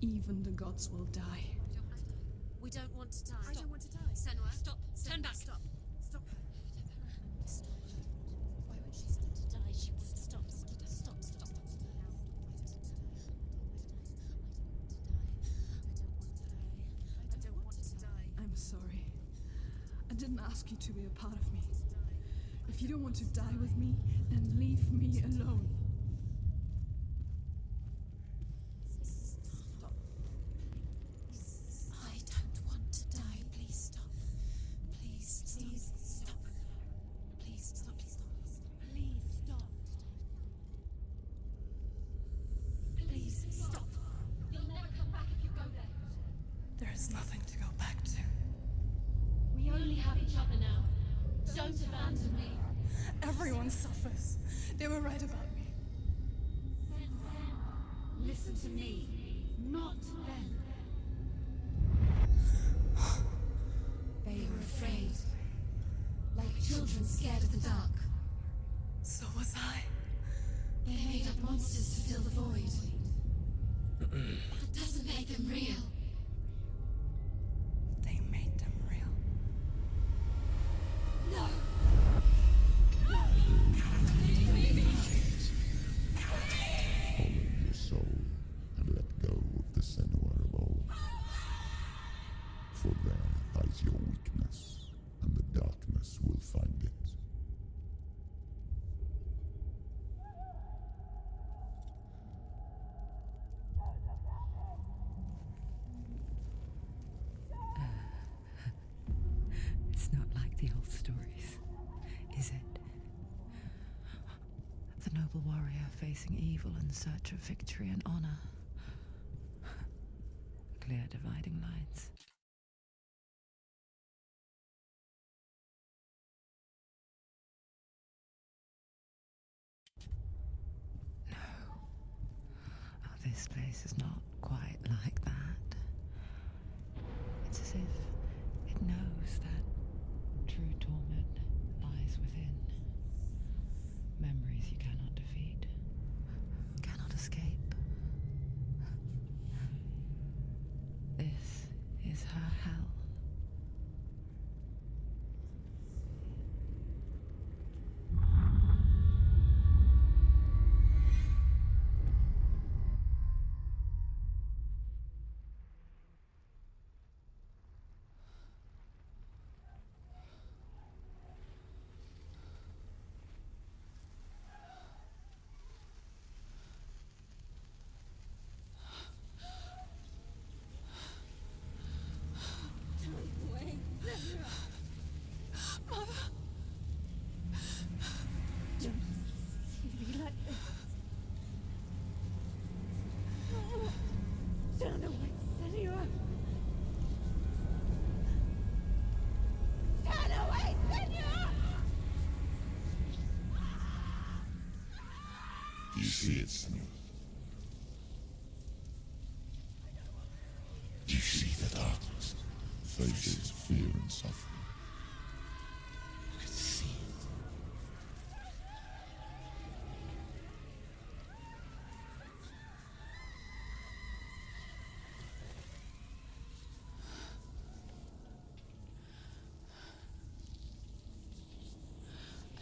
even the gods will die. We don't want to die. I don't want to die. Senua, Stop. Turn back. Stop. Stop her. Stop. Why won't she stop to die? She won't stop. Stop. Stop. I don't want to die. I'm sorry. I didn't ask you to be a part of me. If you don't want to die with me, then leave me alone. Stop. I don't want to die. Please stop. Please stop. Please stop. Please stop. Please stop. You'll never come back if you go there. There is nothing to go back to. We only have each other now. Don't abandon me. Everyone suffers. They were right about me. Listen to me, not them. They were afraid. Like children scared of the dark. So was I. They made up monsters to fill the void. That doesn't make them real. They made them real. No! Follow your soul and let go of the Senua of old. For there lies your weakness, and the darkness will find it. It's not like the old stories, is it? The noble warrior facing evil in search of victory and honor. Clear dividing lines. No. Oh, this place is not quite like that. It's as if it knows that true torment lies within. Memories you cannot defeat, cannot escape. This is her hell. Turn away, Senua! Turn away, Senua! Do you see it, Senua? Do you see the darkness? Faces fear and suffering. You can see it.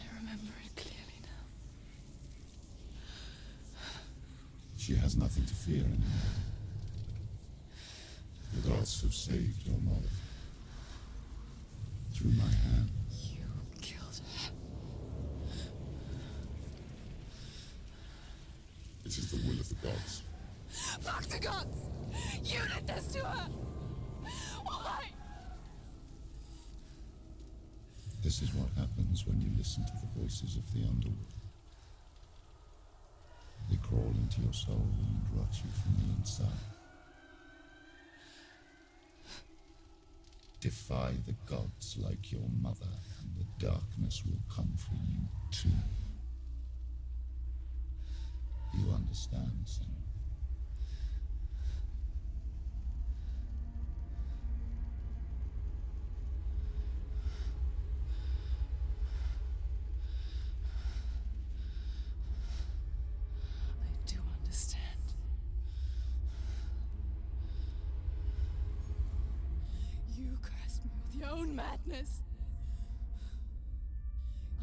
I remember it clearly now. She has nothing to fear anymore. The gods have saved your mother. Through my hand. You killed her. It is the will of the gods. Fuck the gods! You did this to her! Why? This is what happens when you listen to the voices of the underworld. They crawl into your soul and rot you from the inside. Defy the gods like your mother, and the darkness will come for you too. You understand, Senua? You cursed me with your own madness.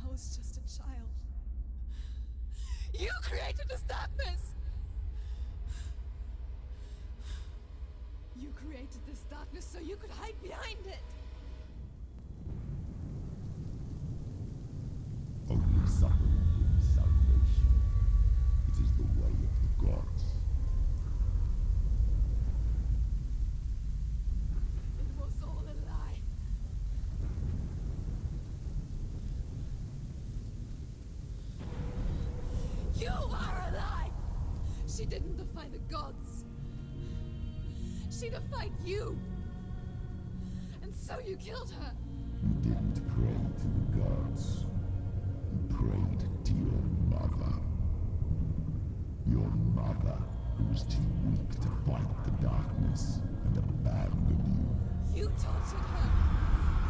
I was just a child. You created this darkness! You created this darkness so you could hide behind it! Only suffering brings salvation. It is the way of the gods. It was all a lie. You are a lie! She didn't defy the gods. She defied you. And so you killed her. You didn't pray to the gods. You prayed to your mother. Your mother, who was too weak to fight the darkness and abandoned you. You tortured her.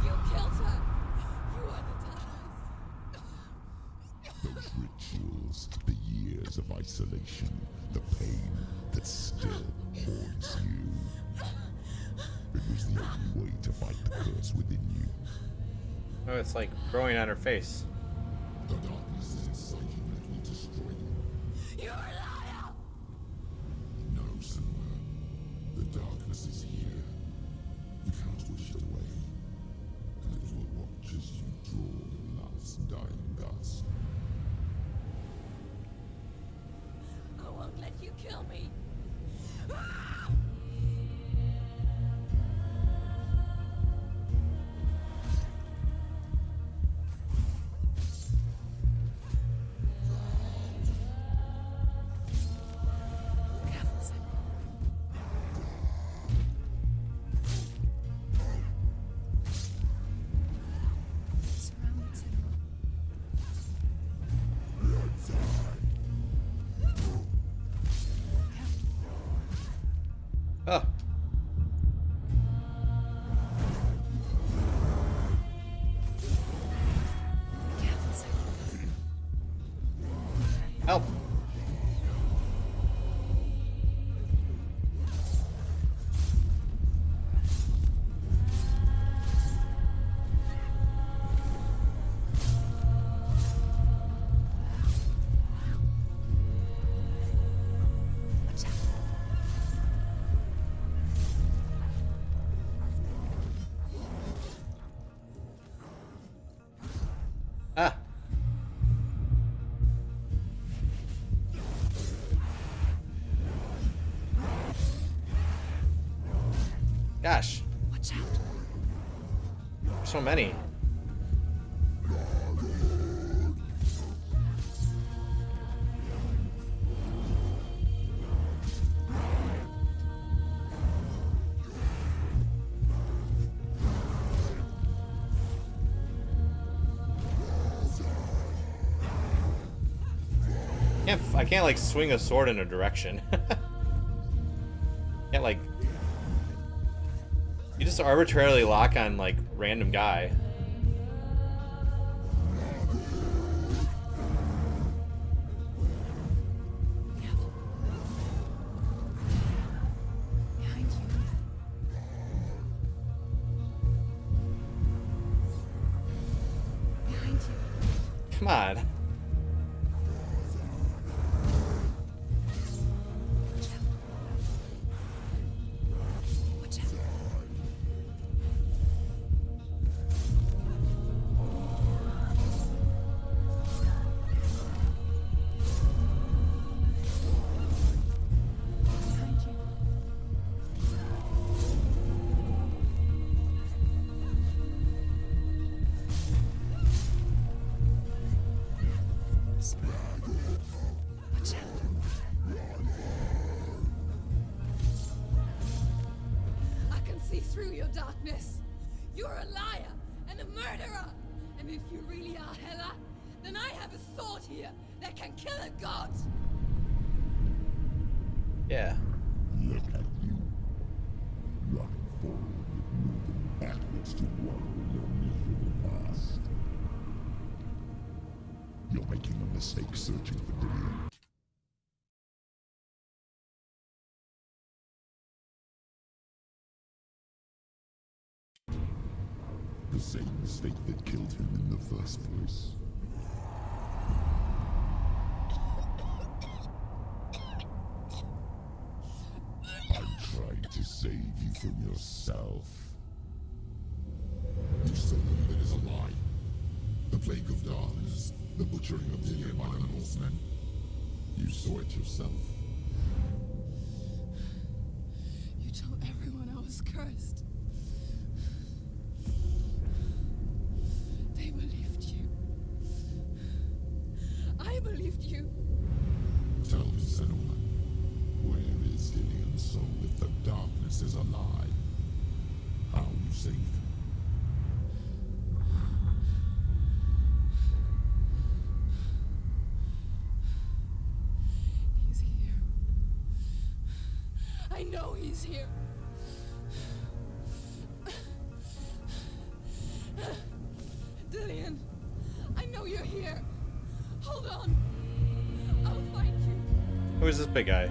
You killed her. You are the darkness. Those rituals, the years of isolation, the pain that still haunts you. It was the only way to fight the curse within you. Oh, it's like growing on her face. The darkness is inside you and it will destroy you. You're a liar! No, Senua. The darkness is here. You cannot wish it away. And it will watch as you draw the last dying gasp. I won't let you kill me. Surrounded, Senua. Oh. Careful, Senua. Help. Watch out. Ah. Gosh, Watch out. there's so many. I can't like swing a sword in a direction. Can't like. You just arbitrarily lock on like random guy. Careful. Behind you. Behind you. Come on. Watch out. Behind you. Watch out. I can see through your darkness. You're a liar and a murderer. And if you really are Hela, then I have a sword here that can kill a god. Yeah. Look at you. Running forward, moving backwards to wallow in your miserable past. You're making a mistake searching for Dillion. The same mistake that killed him in the first place. I'm trying to save you from yourself. You said that it is a lie. The plague of darkness, the butchering of Dillion by the Northmen. You saw it yourself. You told everyone I was cursed. They believed you. I believed you. Tell me, Senua, where is Dillion's soul if the darkness is a lie? How you saved him? He's here. I know he's here. Dillion, I know you're here. Hold on. I'll find you. Who is this big guy?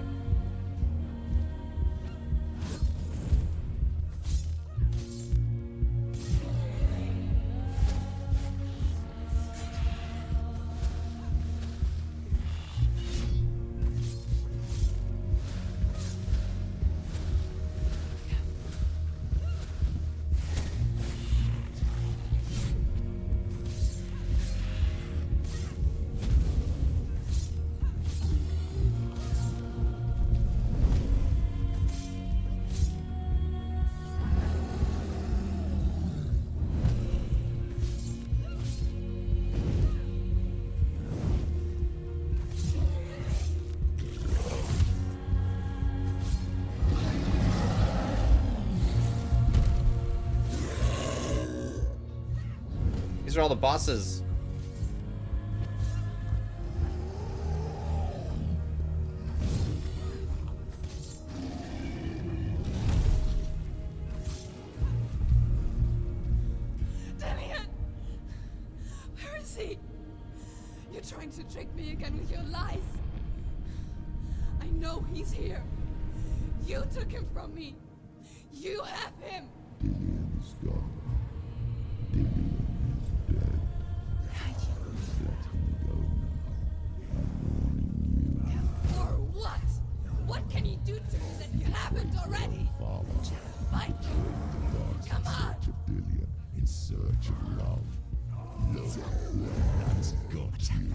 These are all the bosses. Dillion! Where is he? You're trying to trick me again with your lies. I know he's here. You took him from me. You have him. Dillion is gone. Dillion is dead. Let him go now. I'm warning you. Or what? What can you do to me that you haven't already? Father, Fight me. the gods Come in on. search of Dillion, in search of love. Love has got you.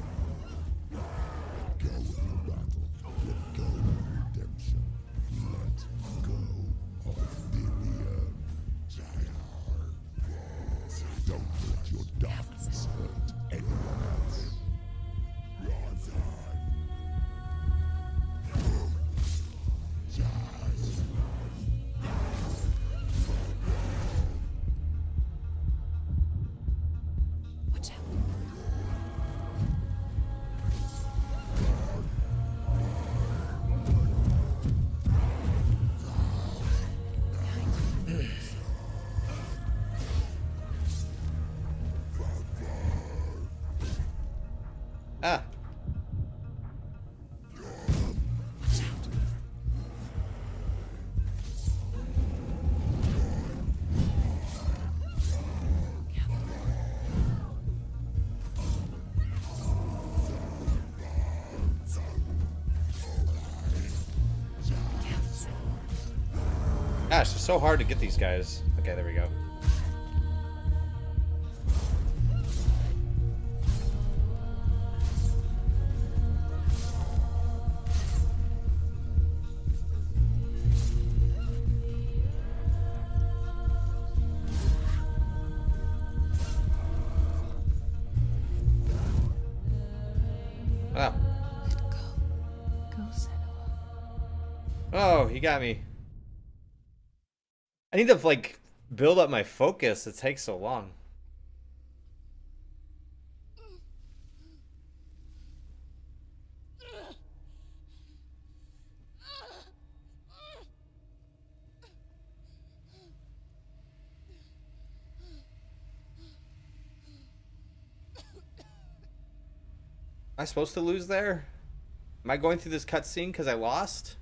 Let go of the battle. Let go of redemption. Let go of Dillion. Don't let your darkness hurt anyone else. Watch out. Ah. Gosh, it's so hard to get these guys. Okay, there we go. Wow. Go, Senua. Oh, he got me. I need to, like, build up my focus. It takes so long. Am I supposed to lose there? Am I going through this cutscene because I lost?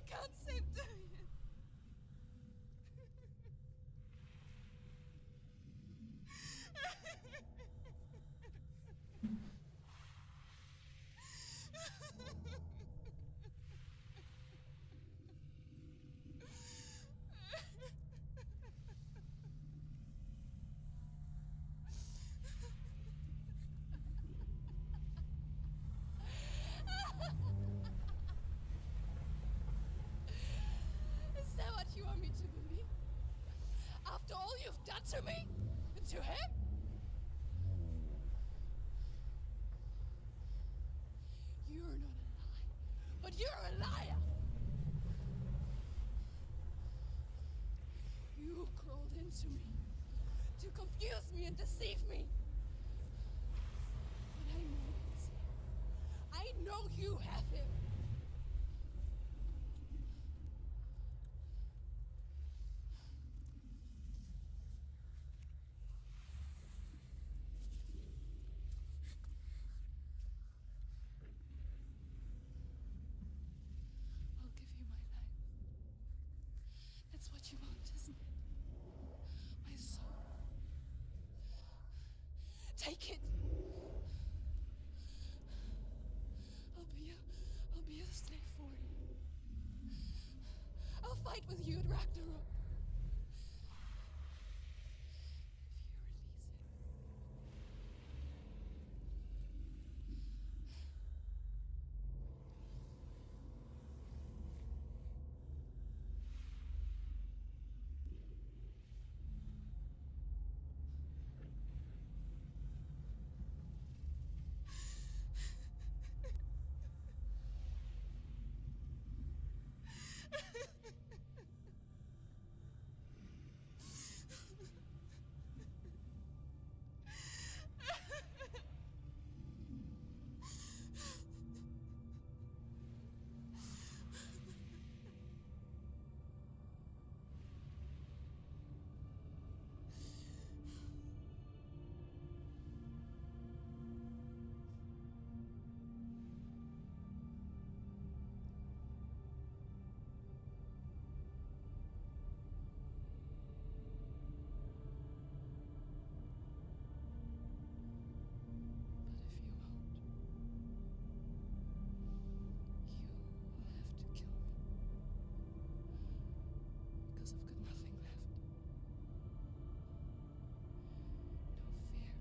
can't save Darian. Is that what you want me to believe? After all you've done to me? And to him? You're not a lie, but you're a liar! You crawled into me to confuse me and deceive me. But I know he's here. I know you have him. I'll give you my life. That's what you want, isn't it? My soul. Take it. I'll be a slave for you. I'll fight with you at Ragnarok. If you release it. But if you won't, you will have to kill me. Because I've got nothing left. No fear.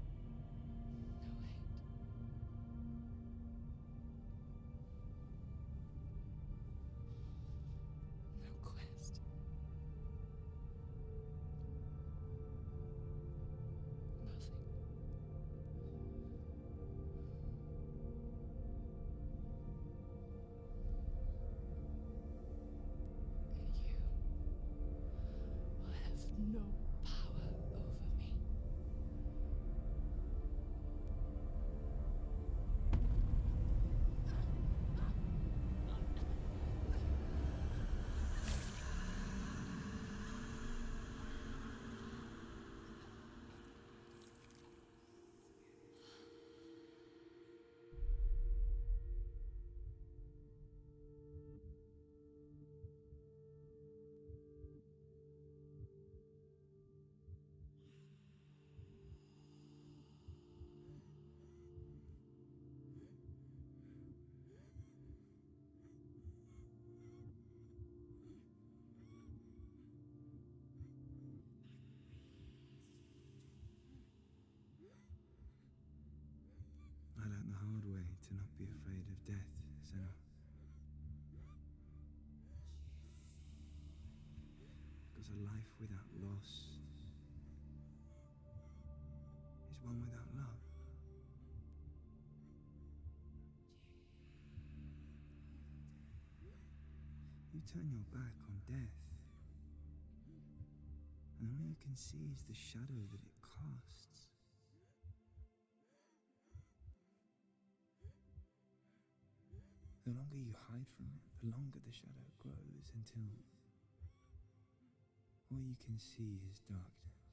No hate. No quest. Nothing. And you will have no power over me. I learned the hard way to not be afraid of death, Senua. Because a life without loss is one without love. You turn your back on death, and all you can see is the shadow that it casts. The longer you hide from it, the longer the shadow grows until all you can see is darkness.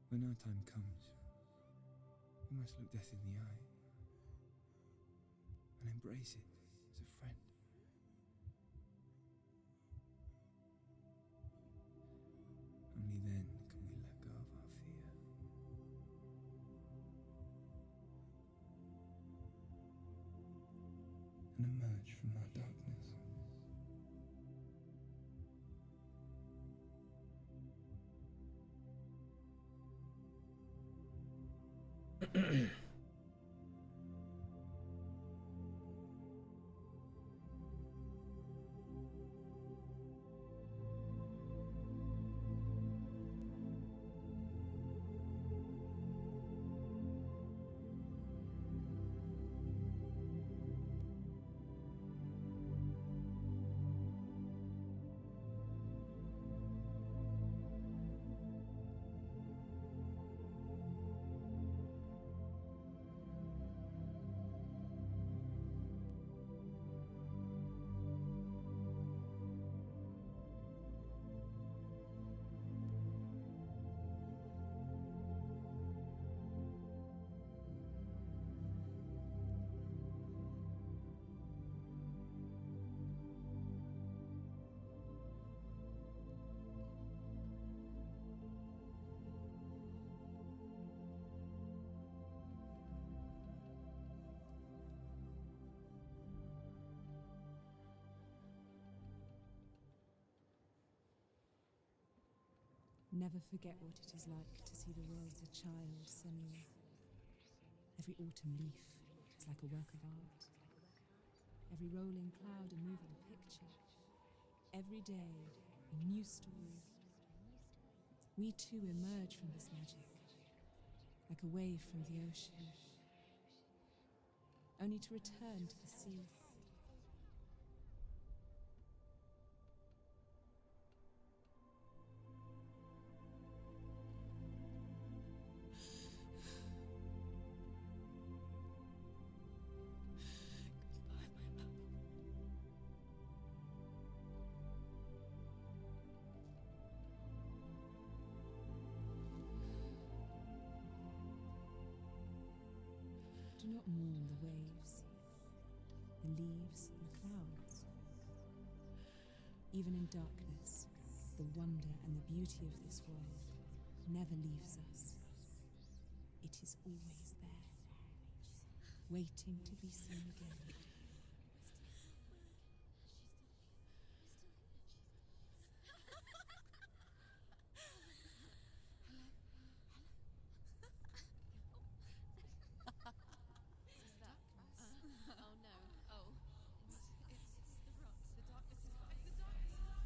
When our time comes, We must look death in the eye and embrace it as a friend. Only then can we let go of our fear. And emerge from our darkness. Never forget what it is like to see the world as a child, Senua. Every autumn leaf is like a work of art. Every rolling cloud a moving picture. Every day a new story. We too emerge from this magic, like a wave from the ocean, only to return to the sea. Do not mourn the waves, the leaves, and the clouds. Even in darkness, the wonder and the beauty of this world never leaves us. It is always there, waiting to be seen again. Oh no. Oh. It's the rot. The darkness is back. The darkness is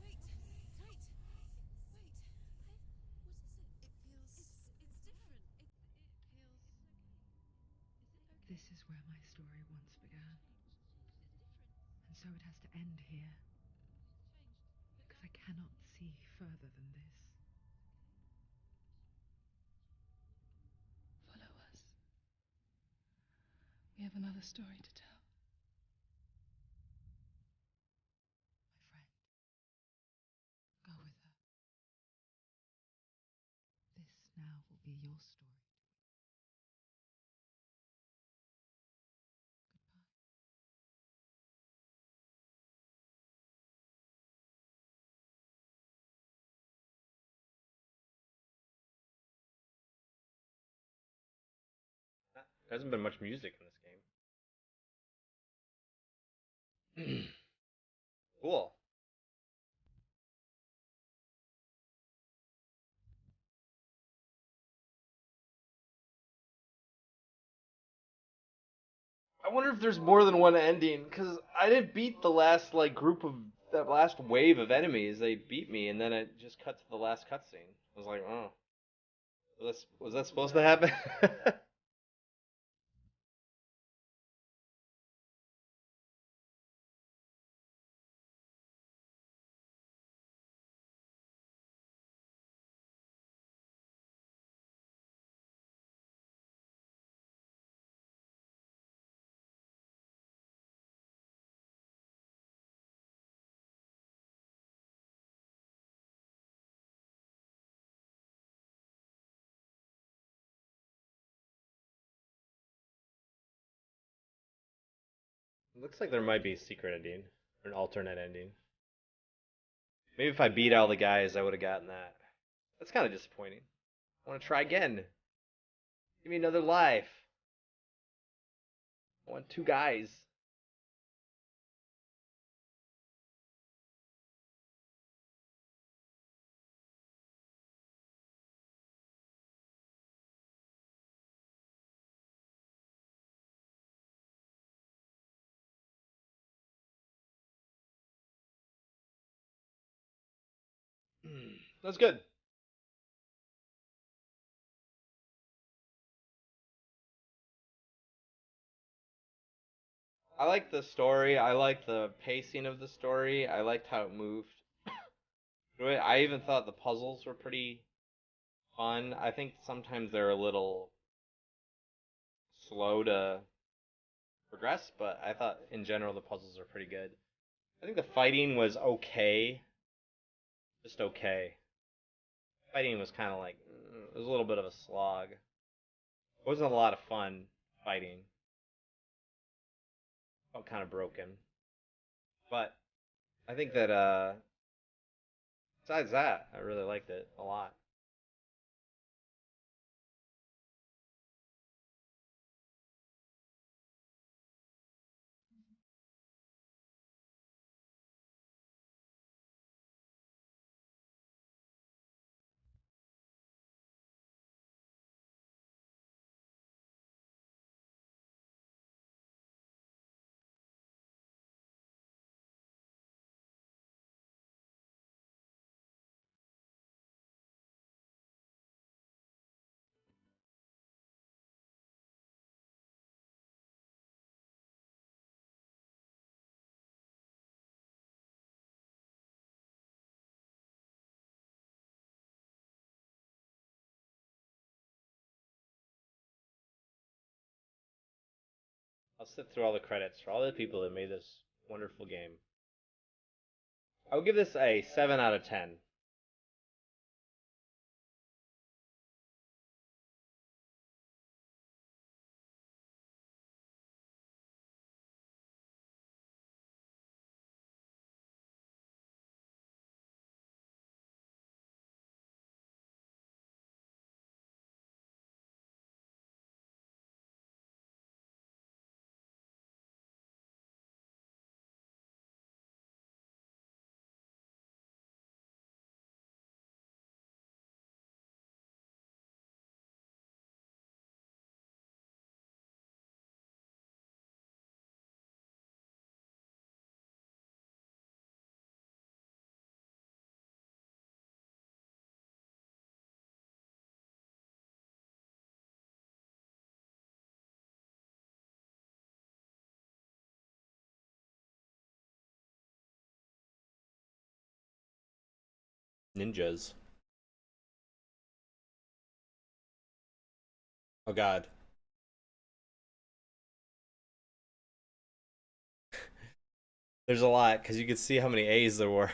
Wait. What is it? It feels. It's different. It feels. This is where my story once began. And so it has to end here. Because I cannot see further than this. Follow us. We have another story to tell. My friend, go with her. This now will be your story. There hasn't been much music in this game. Cool. I wonder if there's more than one ending, because I didn't beat the last that last wave of enemies. They beat me, and then it just cut to the last cutscene. I was like, oh, was that supposed to happen? Looks like there might be a secret ending or an alternate ending. Maybe if I beat all the guys, I would have gotten that. That's kind of disappointing. I want to try again. Give me another life. I want two guys. That's good. I like the story. I like the pacing of the story. I liked how it moved. I even thought the puzzles were pretty fun. I think sometimes they're a little slow to progress, but I thought in general the puzzles are pretty good. I think the fighting was okay, just okay. Fighting was kind of like it was a little bit of a slog. It wasn't a lot of fun fighting. Felt kind of broken, but I think that besides that, I really liked it a lot. I'll sit through all the credits for all the people that made this wonderful game. I would give this a 7 out of 10. Ninjas. Oh god. There's a lot because you could see how many A's there were.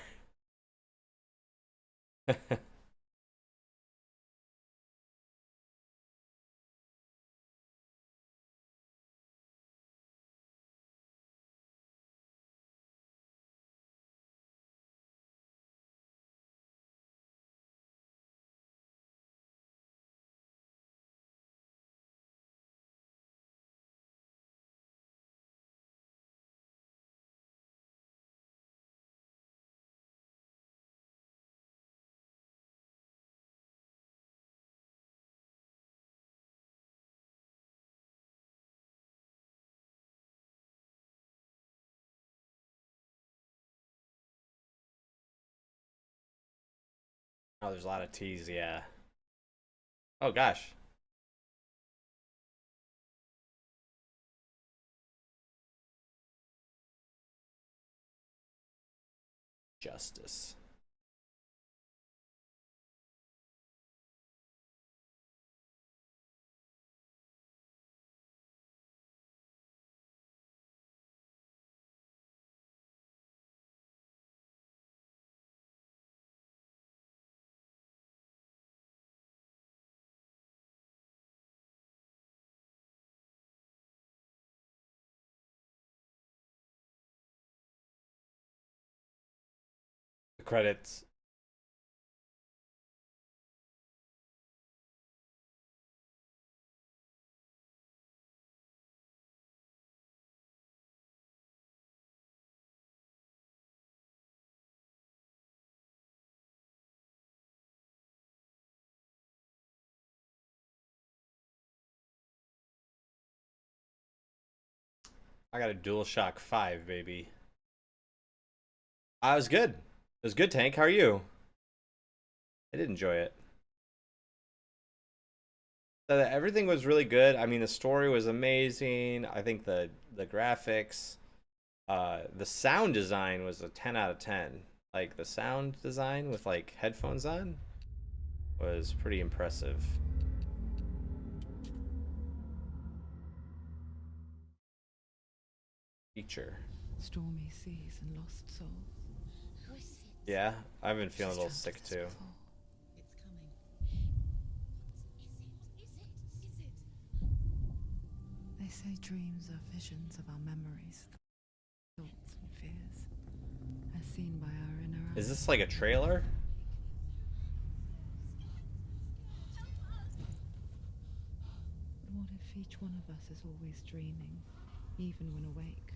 Oh, there's a lot of T's, yeah. Oh gosh. Justice. credits. I got a DualShock 5, baby. I was good. It was good, Tank. How are you? I did enjoy it. Everything was really good. I mean, the story was amazing. I think the graphics, the sound design was a 10 out of 10. Like the sound design with like headphones on was pretty impressive. Feature. Stormy seas and lost souls. Yeah, I've been feeling a She's little dreamt sick of this too. before. It's coming. They say dreams are visions of our memories, thoughts and fears, as seen by our inner eyes. Is this like a trailer? But what if each one of us is always dreaming, even when awake?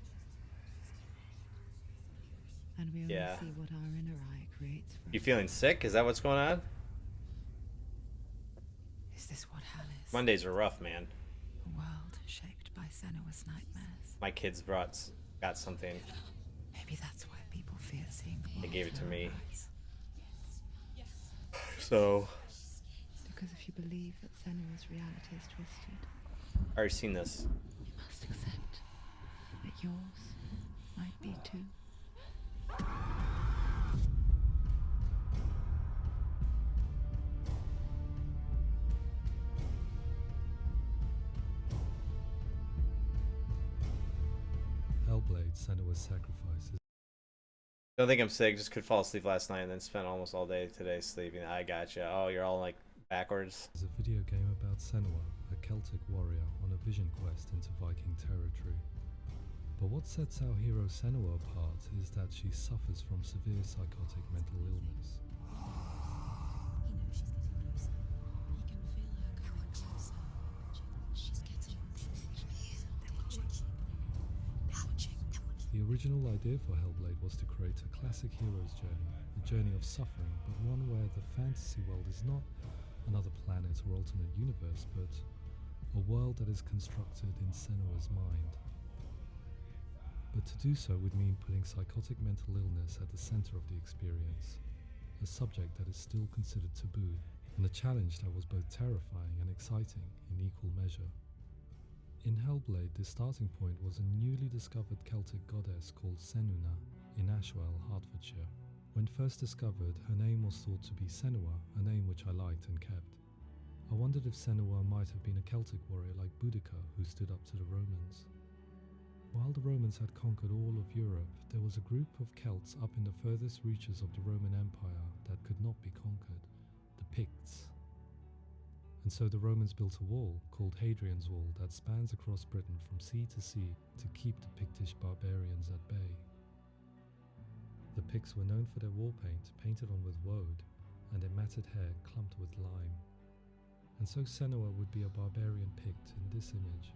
And we only Yeah. see what our inner eye creates for You us. feeling sick? Is that what's going on? Is this what hell is? Mondays are rough, man. A world shaped by Senua'S nightmares. My kids got something. Maybe that's why people fear seeing the world They gave it to through me. our eyes. So, Because if you believe that Senua'S reality is twisted, I already seen this. you must accept that yours might be too. Hellblade, Senua'S Sacrifice Don't think I'm sick. Just could fall asleep last night and then spent almost all day today sleeping. I gotcha. Oh, you're all like backwards. is a video game about Senua, a Celtic warrior on a vision quest into Viking territory. But what sets our hero Senua apart is that she suffers from severe psychotic mental illness. He knows she's getting closer. He can feel her coming closer. She's getting The original idea for Hellblade was to create a classic hero's journey, a journey of suffering, but one where the fantasy world is not another planet or alternate universe, but a world that is constructed in Senua's mind. But to do so would mean putting psychotic mental illness at the center of the experience, a subject that is still considered taboo, and a challenge that was both terrifying and exciting in equal measure. In Hellblade, the starting point was a newly discovered Celtic goddess called Senuna in Ashwell, Hertfordshire. When first discovered, her name was thought to be Senua, a name which I liked and kept. I wondered if Senua might have been a Celtic warrior like Boudica who stood up to the Romans. While the Romans had conquered all of Europe, there was a group of Celts up in the furthest reaches of the Roman Empire that could not be conquered, the Picts. And so the Romans built a wall, called Hadrian's Wall, that spans across Britain from sea to sea to keep the Pictish barbarians at bay. The Picts were known for their war paint, painted on with woad, and their matted hair clumped with lime. And so Senua would be a barbarian Pict in this image.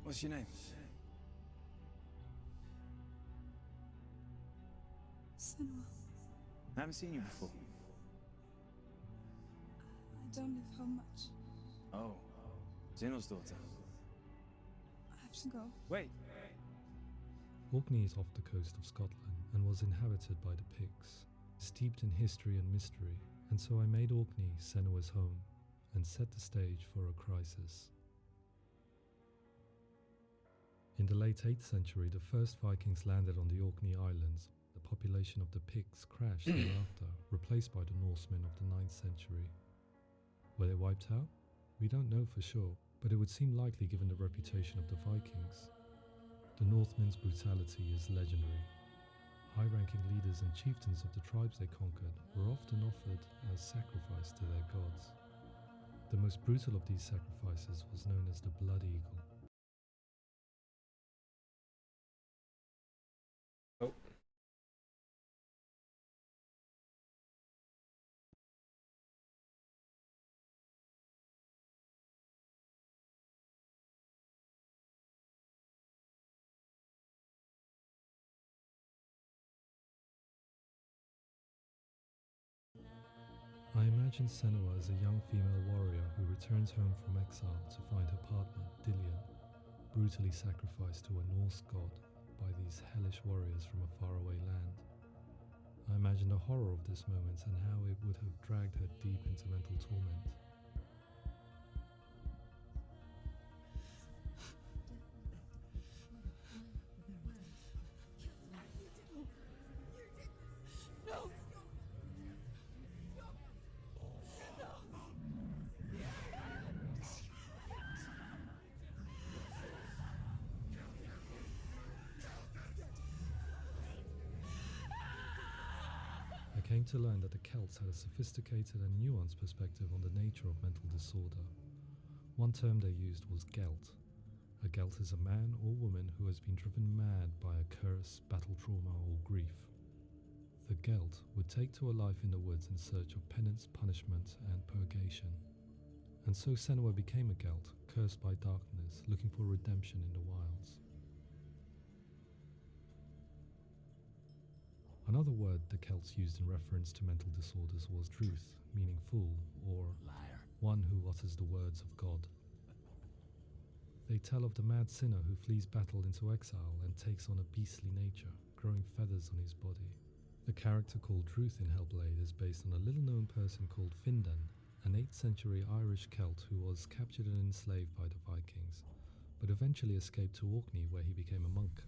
What's your name? Senua, I haven't seen you before. I don't live home much. Oh, Zeno's daughter. I have to go. Wait. Orkney is off the coast of Scotland and was inhabited by the Picts, steeped in history and mystery, and so I made Orkney Senua's home and set the stage for a crisis. In the late 8th century, the first Vikings landed on the Orkney Islands. The population of the Picts crashed thereafter, replaced by the Norsemen of the 9th century. Were they wiped out? We don't know for sure, but it would seem likely given the reputation of the Vikings. The Northmen's brutality is legendary. High-ranking leaders and chieftains of the tribes they conquered were often offered as sacrifice to their gods. The most brutal of these sacrifices was known as the Blood Eagle. Oh. Imagine Senua as a young female warrior who returns home from exile to find her partner, Dillion, brutally sacrificed to a Norse god by these hellish warriors from a faraway land. I imagine the horror of this moment and how it would have dragged her deep into mental torment. No! I came to learn that the Celts had a sophisticated and nuanced perspective on the nature of mental disorder. One term they used was Gelt. A Gelt is a man or woman who has been driven mad by a curse, battle trauma, or grief. The Gelt would take to a life in the woods in search of penance, punishment, and purgation. And so Senua became a Gelt, cursed by darkness, looking for redemption in the wilds. Another word the Celts used in reference to mental disorders was druth, meaning fool, or liar, one who utters the words of God. They tell of the mad sinner who flees battle into exile and takes on a beastly nature, growing feathers on his body. The character called Druth in Hellblade is based on a little-known person called Findan, an 8th century Irish Celt who was captured and enslaved by the Vikings, but eventually escaped to Orkney where he became a monk.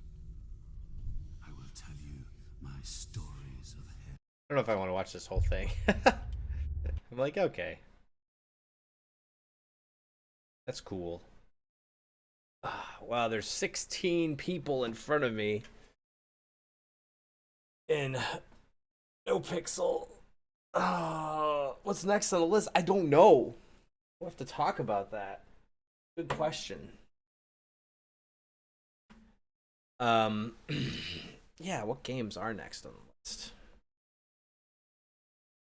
I will tell you my stories of hell. I don't know if I want to watch this whole thing. I'm like, okay. That's cool. Wow, there's 16 people in front of me. In no pixel. What's next on the list? I don't know. We'll have to talk about that. Good question. Yeah, what games are next on the list?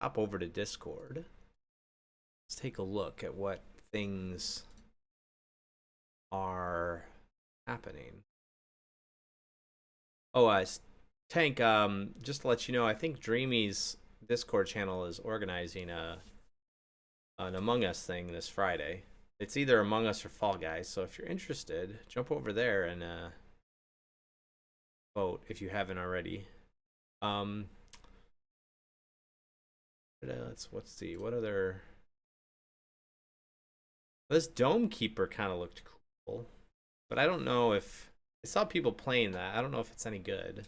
Hop over to Discord. Let's take a look at what things are happening. Oh, Tank, just to let you know, I think Dreamy's Discord channel is organizing an Among Us thing this Friday. It's either Among Us or Fall Guys, so if you're interested, jump over there and vote if you haven't already. Let's see, what other... This Dome Keeper kind of looked cool, but I don't know if... I saw people playing that. I don't know if it's any good.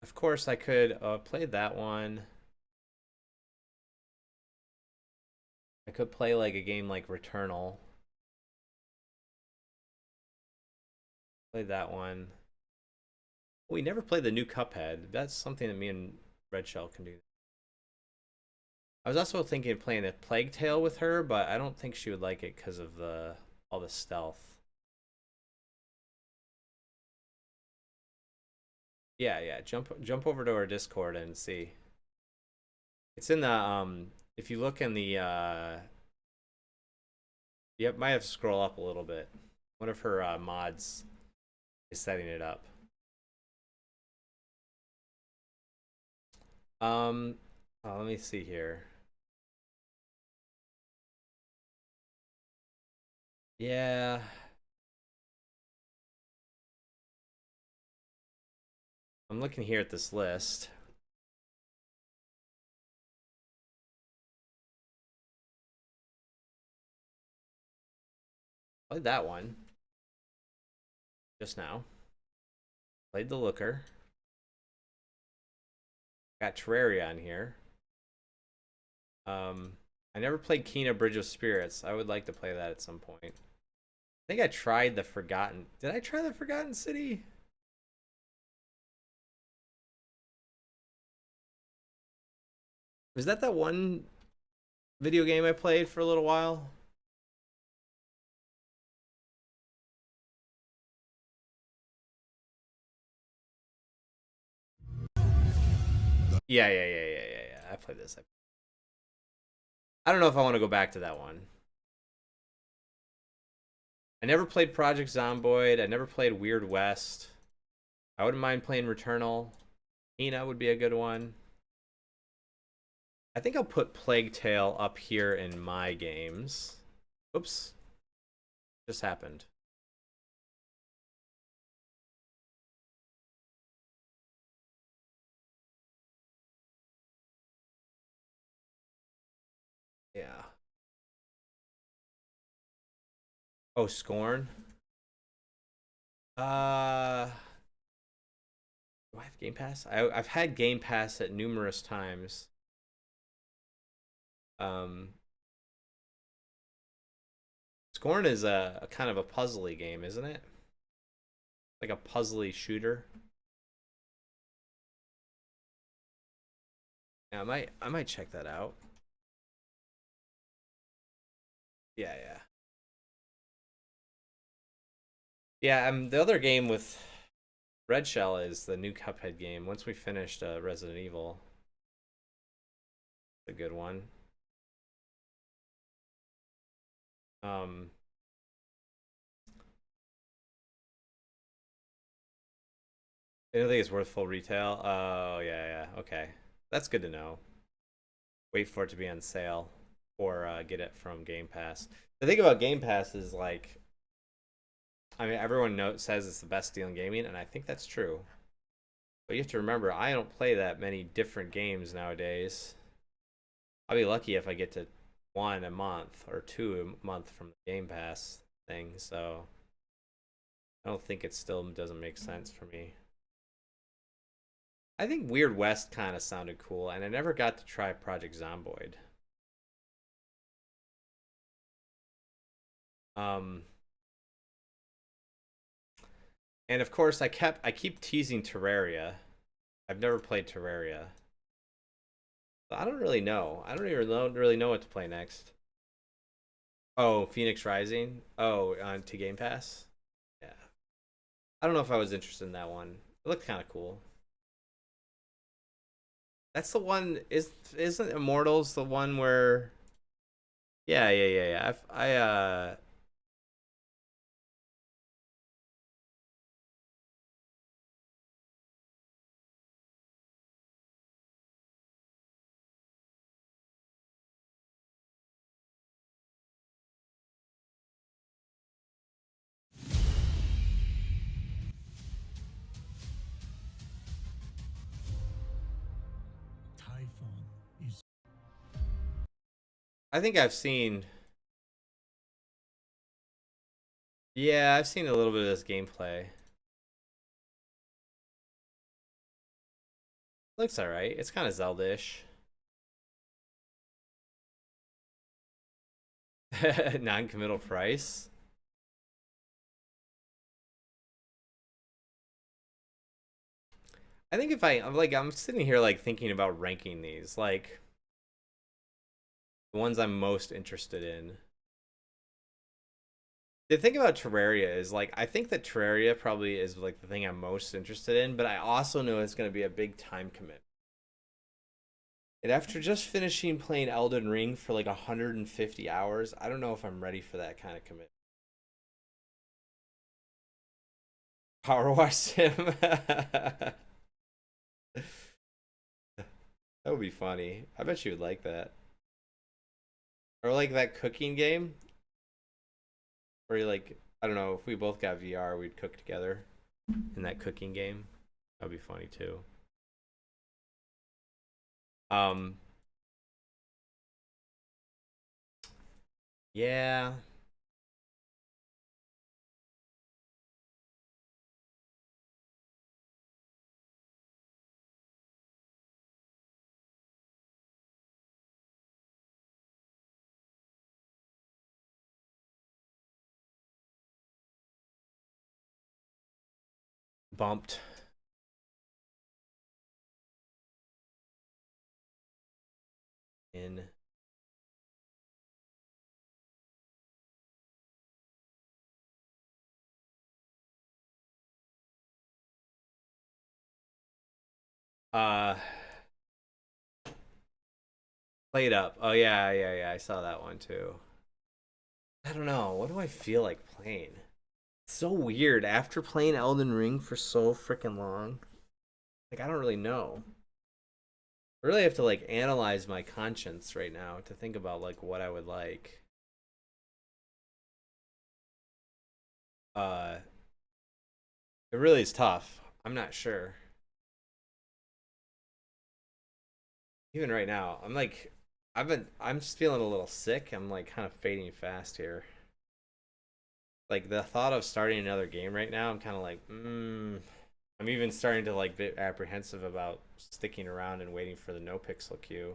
Of course, I could play that one. I could play like a game like Returnal. Play that one. We never played the new Cuphead. That's something that me and Red Shell can do. I was also thinking of playing a Plague Tale with her, but I don't think she would like it because of all the stealth. Yeah. Jump over to our Discord and see. It's in the if you look in the yep, might have to scroll up a little bit. One of her mods is setting it up. Let me see here. Yeah. I'm looking here at this list. Played that one just now. Played the Looker. Got Terraria on here. I never played Kena Bridge of Spirits. I would like to play that at some point. I think I tried the Forgotten... Did I try the Forgotten City? Was that one video game I played for a little while? Yeah. I played this. I don't know if I want to go back to that one. I never played Project Zomboid. I never played Weird West. I wouldn't mind playing Returnal. Ina would be a good one. I think I'll put Plague Tale up here in my games. Oops. Just happened. Yeah. Oh, Scorn. Do I have Game Pass? I've had Game Pass at numerous times. Um, Scorn is a kind of a puzzly game, isn't it? Like a puzzly shooter. Yeah, I might check that out. Yeah, yeah. Yeah, the other game with Red Shell is the new Cuphead game. Once we finished Resident Evil, it's a good one. Um, I don't think it's worth full retail. Oh, yeah, yeah. Okay. That's good to know. Wait for it to be on sale or get it from Game Pass. The thing about Game Pass is like, I mean, everyone says it's the best deal in gaming, and I think that's true. But you have to remember, I don't play that many different games nowadays. I'll be lucky if I get to one a month or two a month from the Game Pass thing. So I don't think it still doesn't make sense for me. I think Weird West kind of sounded cool, and I never got to try Project Zomboid. Um, and of course, I keep teasing Terraria. I've never played Terraria. I don't really know. I don't even really know what to play next. Oh, Phoenix Rising. Oh, on to Game Pass. Yeah. I don't know if I was interested in that one. It looked kind of cool. That's the one. Isn't Immortals the one where? Yeah, yeah, yeah, yeah. I I think I've seen. Yeah, I've seen a little bit of this gameplay. Looks alright. It's kind of Zelda-ish. Non-committal price. I think if I'm sitting here like thinking about ranking these, like the ones I'm most interested in. The thing about Terraria is like I think that Terraria probably is like the thing I'm most interested in, but I also know it's going to be a big time commitment. And after just finishing playing Elden Ring for like 150 hours, I don't know if I'm ready for that kind of commitment. Power Wash Sim. That would be funny. I bet you would like that. Or like that cooking game where you like, I don't know, if we both got VR, we'd cook together in that cooking game. That'd be funny too. Um yeah. Bumped. In uh played up. Oh yeah, yeah, yeah. I saw that one too. I don't know. What do I feel like playing? It's so weird after playing Elden Ring for so freaking long. Like I don't really know. I really have to like analyze my conscience right now to think about like what I would like. Uh it really is tough. I'm not sure. Even right now, I'm just feeling a little sick. I'm like kind of fading fast here. Like the thought of starting another game right now, I'm kind of like, I'm even starting to like bit apprehensive about sticking around and waiting for the no pixel queue.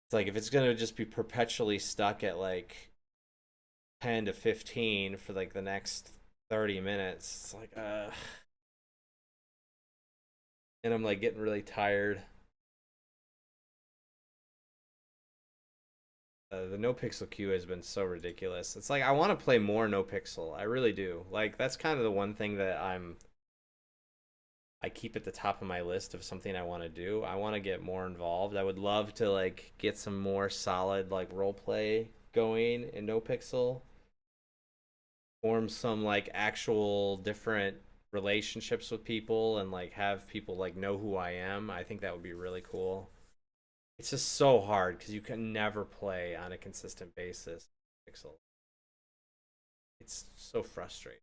It's like if it's gonna just be perpetually stuck at like 10 to 15 for like the next 30 minutes, it's like, and I'm like getting really tired. The no pixel queue has been so ridiculous. It's like I want to play more no pixel. I really do. Like that's kind of the one thing that I keep at the top of my list of something I want to do. I want to get more involved. I would love to like get some more solid like role play going in no pixel. Form some like actual different relationships with people and like have people like know who I am. I think that would be really cool. It's just so hard because you can never play on a consistent basis. Pixel. It's so frustrating.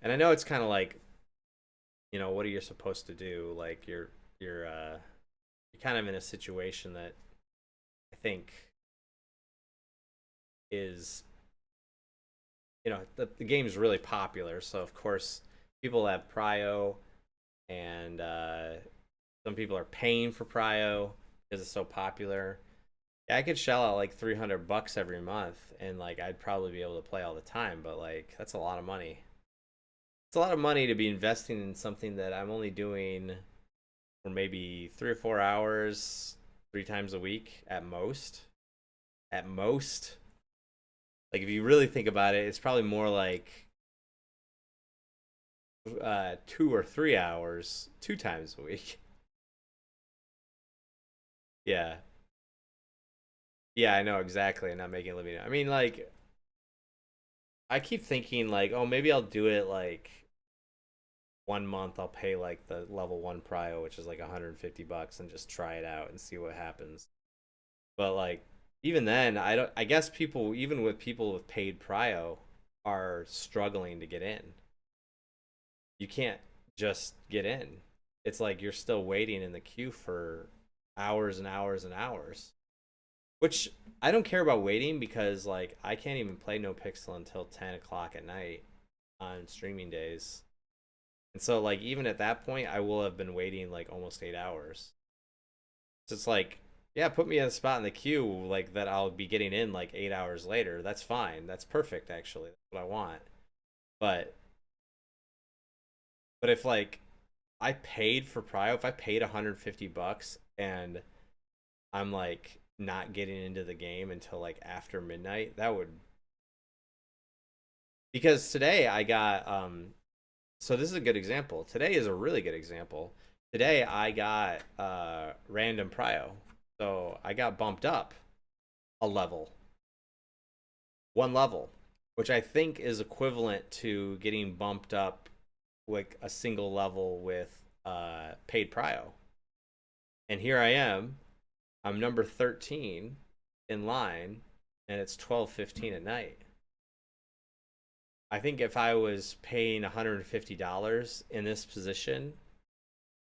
And I know it's kind of like, what are you supposed to do? Like you're kind of in a situation that I think is, the game's really popular, so of course people have prio, and some people are paying for prio because it's so popular. Yeah, I could shell out like $300 every month, and like I'd probably be able to play all the time. But like that's a lot of money. It's a lot of money to be investing in something that I'm only doing for maybe 3 or 4 hours, 3 times a week at most. At most, like if you really think about it, it's probably more like 2 or 3 hours, 2 times a week. Yeah, yeah, I know exactly. I'm not making a living. I mean, like I keep thinking like, oh, maybe I'll do it like one month. I'll pay like the level one prio, which is like $150, and just try it out and see what happens. But like even then, I don't. I guess people, even with people with paid prio, are struggling to get in. You can't just get in. It's like you're still waiting in the queue for hours and hours and hours. Which I don't care about waiting because like I can't even play No Pixel until 10 o'clock at night on streaming days. And so like even at that point I will have been waiting like almost 8 hours. So it's like, yeah, put me in a spot in the queue like that I'll be getting in like 8 hours later. That's fine. That's perfect actually. That's what I want. But if like I paid for prio, if I paid $150 and I'm like not getting into the game until like after midnight, that would, because today I got so this is a good example. Today is a really good example. Today I got random prio. So I got bumped up a level. One level, which I think is equivalent to getting bumped up like a single level with paid prio. And here I am. I'm number 13 in line, and it's 12:15 at night. I think if I was paying $150 in this position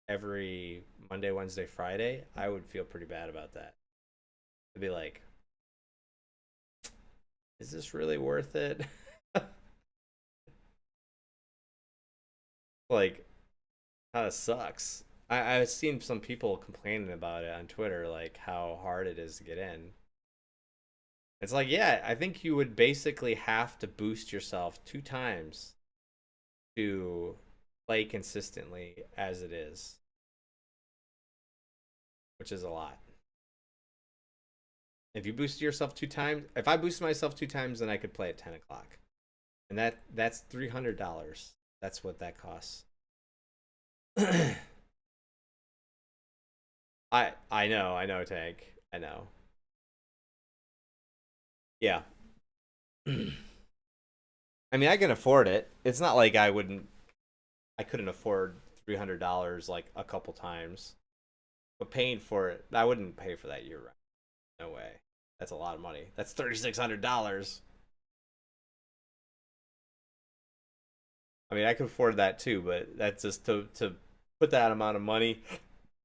every Monday, Wednesday, Friday, I would feel pretty bad about that. I'd be like, is this really worth it? Like, kind of sucks. I've seen some people complaining about it on Twitter, like how hard it is to get in. It's like, yeah, I think you would basically have to boost yourself 2 times to play consistently as it is, which is a lot. If you boost yourself 2 times, if I boost myself 2 times, then I could play at 10 o'clock, and that's $300. That's what that costs. I know, Tank. I know. Yeah. I mean, I can afford it. It's not like I couldn't afford $300 like a couple times. But paying for it, I wouldn't pay for that year round. No way. That's a lot of money. That's $3,600. I mean, I could afford that too, but that's just to put that amount of money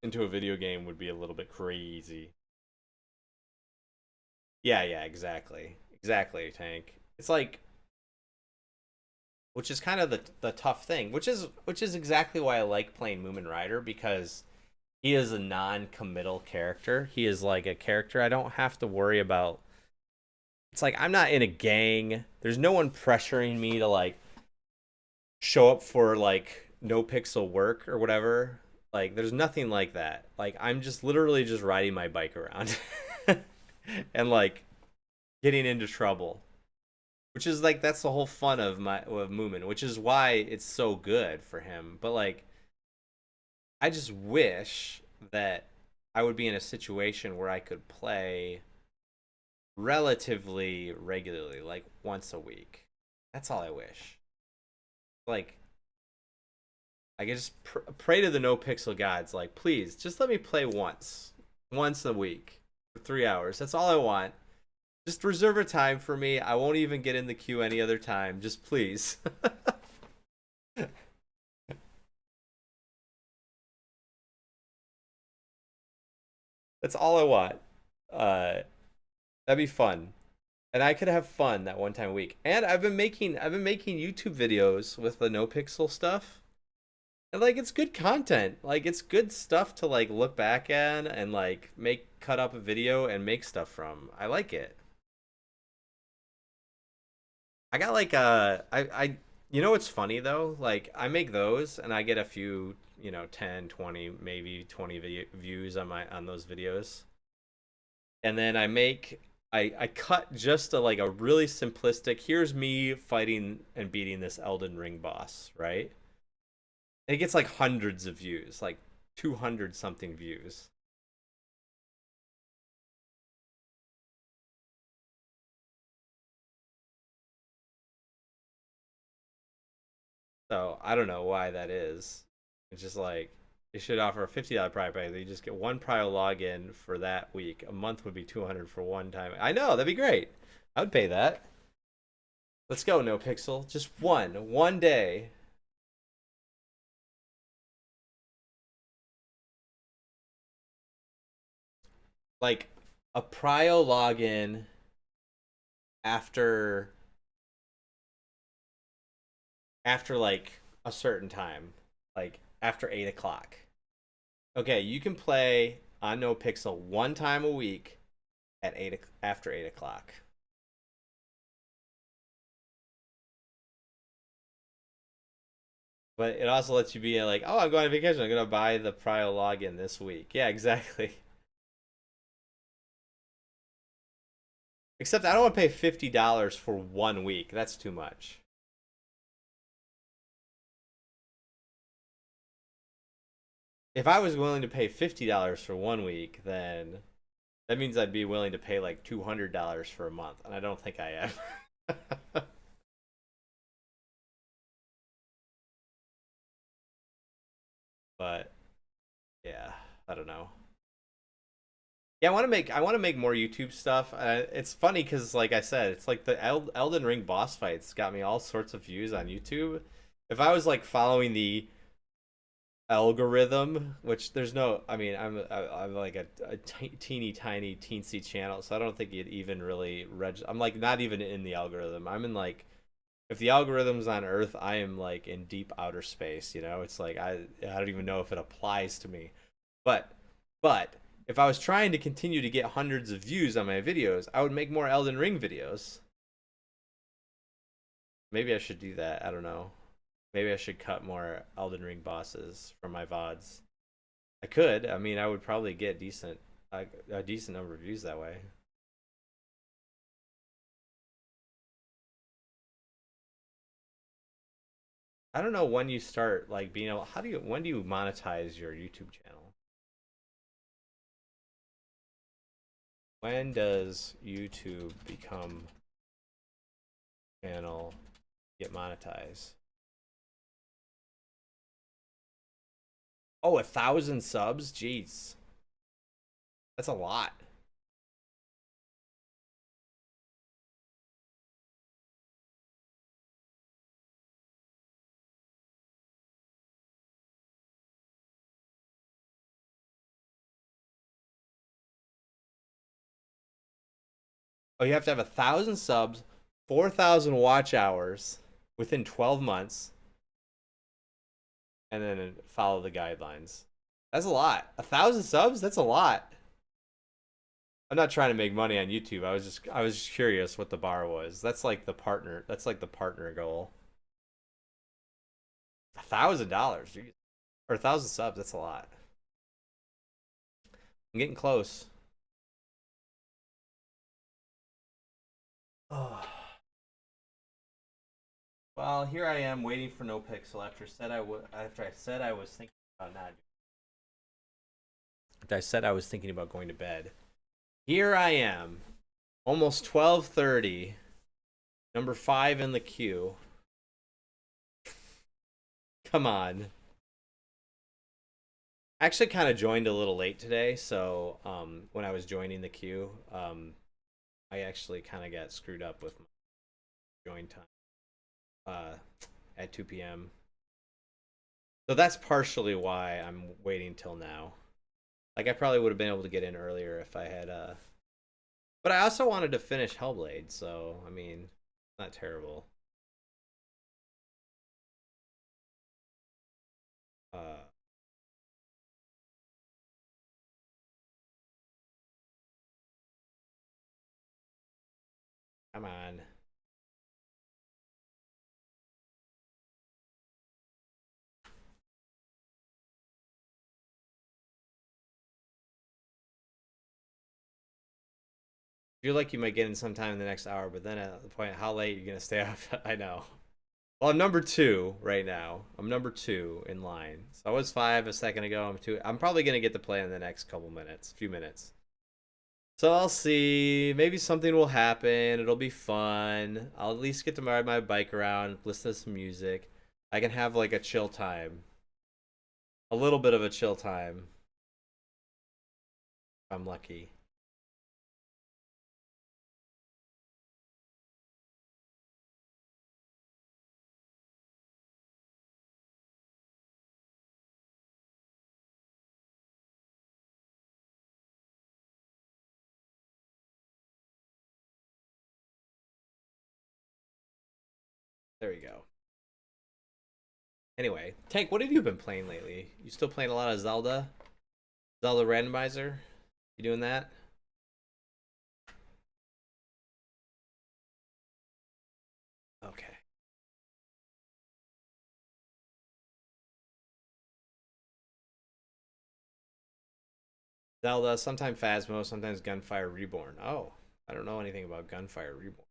into a video game would be a little bit crazy. Yeah, yeah, exactly. Exactly, Tank. It's like, which is kind of the tough thing, which is exactly why I like playing Moomin Rider, because he is a non-committal character. He is like a character I don't have to worry about. It's like I'm not in a gang. There's no one pressuring me to like show up for like no pixel work or whatever. Like there's nothing like that. Like I'm just literally just riding my bike around and like getting into trouble. Which is like that's the whole fun of my of Moomin, which is why it's so good for him. But like I just wish that I would be in a situation where I could play relatively regularly, like once a week. That's all I wish. Like I can just pray to the no pixel gods, like please, just let me play once a week for 3 hours. That's all I want. Just reserve a time for me. I won't even get in the queue any other time. Just please. That's all I want. Uh, that'd be fun, and I could have fun that one time a week. And I've been making YouTube videos with the no pixel stuff, and like it's good content. Like it's good stuff to like look back at and like make cut up a video and make stuff from. I like it. I got like I you know what's funny though? Like I make those and I get a few, 10, 20, maybe 20 views on my on those videos. And then I cut just a like a really simplistic, here's me fighting and beating this Elden Ring boss, right? And it gets like hundreds of views, like 200 something views. So I don't know why that is. It's just like they should offer a $50 Prime pack. You just get one Prio login for that week. A month would be 200 for one time. I know that'd be great. I would pay that. Let's go, no pixel. Just one day. Like a Prio login after like a certain time, like after 8 o'clock. Okay, you can play on no pixel one time a week at after 8 o'clock. But it also lets you be like, oh, I'm going on vacation. I'm gonna buy the Prio login this week. Yeah, exactly. Except I don't want to pay $50 for 1 week. That's too much. If I was willing to pay $50 for 1 week, then that means I'd be willing to pay like $200 for a month, and I don't think I am. But yeah, I don't know. Yeah, I want to make more YouTube stuff. It's funny because, like I said, it's like the Elden Ring boss fights got me all sorts of views on YouTube. If I was like following the algorithm, which there's no, I mean, I'm like a teeny tiny teensy channel, so I don't think it even really I'm like not even in the algorithm. I'm in like if the algorithm's on Earth, I am like in deep outer space. It's like I don't even know if it applies to me. But but if I was trying to continue to get hundreds of views on my videos, I would make more Elden Ring videos. Maybe I should do that. I don't know. Maybe I should cut more Elden Ring bosses from my VODs. I could. I mean, I would probably get a decent number of views that way. I don't know when you start like being able. When do you monetize your YouTube channel? When does YouTube become channel get monetized? Oh, 1,000 subs? Jeez. That's a lot. Oh, you have to have 1,000 subs, 4,000 watch hours within 12 months, and then follow the guidelines. That's a lot. 1,000 subs? That's a lot. I'm not trying to make money on YouTube. I was just curious what the bar was. That's like the partner. That's like the partner goal. $1,000, or 1,000 subs. That's a lot. I'm getting close. Oh. Well, here I am waiting for No Pixel after I said I was thinking about not. After I said I was thinking about going to bed. Here I am, almost 12:30, number 5 in the queue. Come on. I actually kind of joined a little late today, so when I was joining the queue, I actually kind of got screwed up with my join time at 2 p.m. So that's partially why I'm waiting till now. Like, I probably would have been able to get in earlier if I had but I also wanted to finish Hellblade, so I mean, not terrible. Come on. Feel like you might get in sometime in the next hour, but then at the point, how late are you gonna stay up? I know. Well, I'm number 2 right now. I'm number 2 in line. So I was 5 a second ago. I'm 2. I'm probably gonna get to play in the next few minutes. So I'll see. Maybe something will happen. It'll be fun. I'll at least get to ride my bike around, listen to some music. I can have like a chill time. A little bit of a chill time. If I'm lucky. There you go. Anyway, Tank, what have you been playing lately? You still playing a lot of Zelda? Zelda Randomizer? You doing that? Okay. Zelda, sometimes Phasmo, sometimes Gunfire Reborn. Oh, I don't know anything about Gunfire Reborn.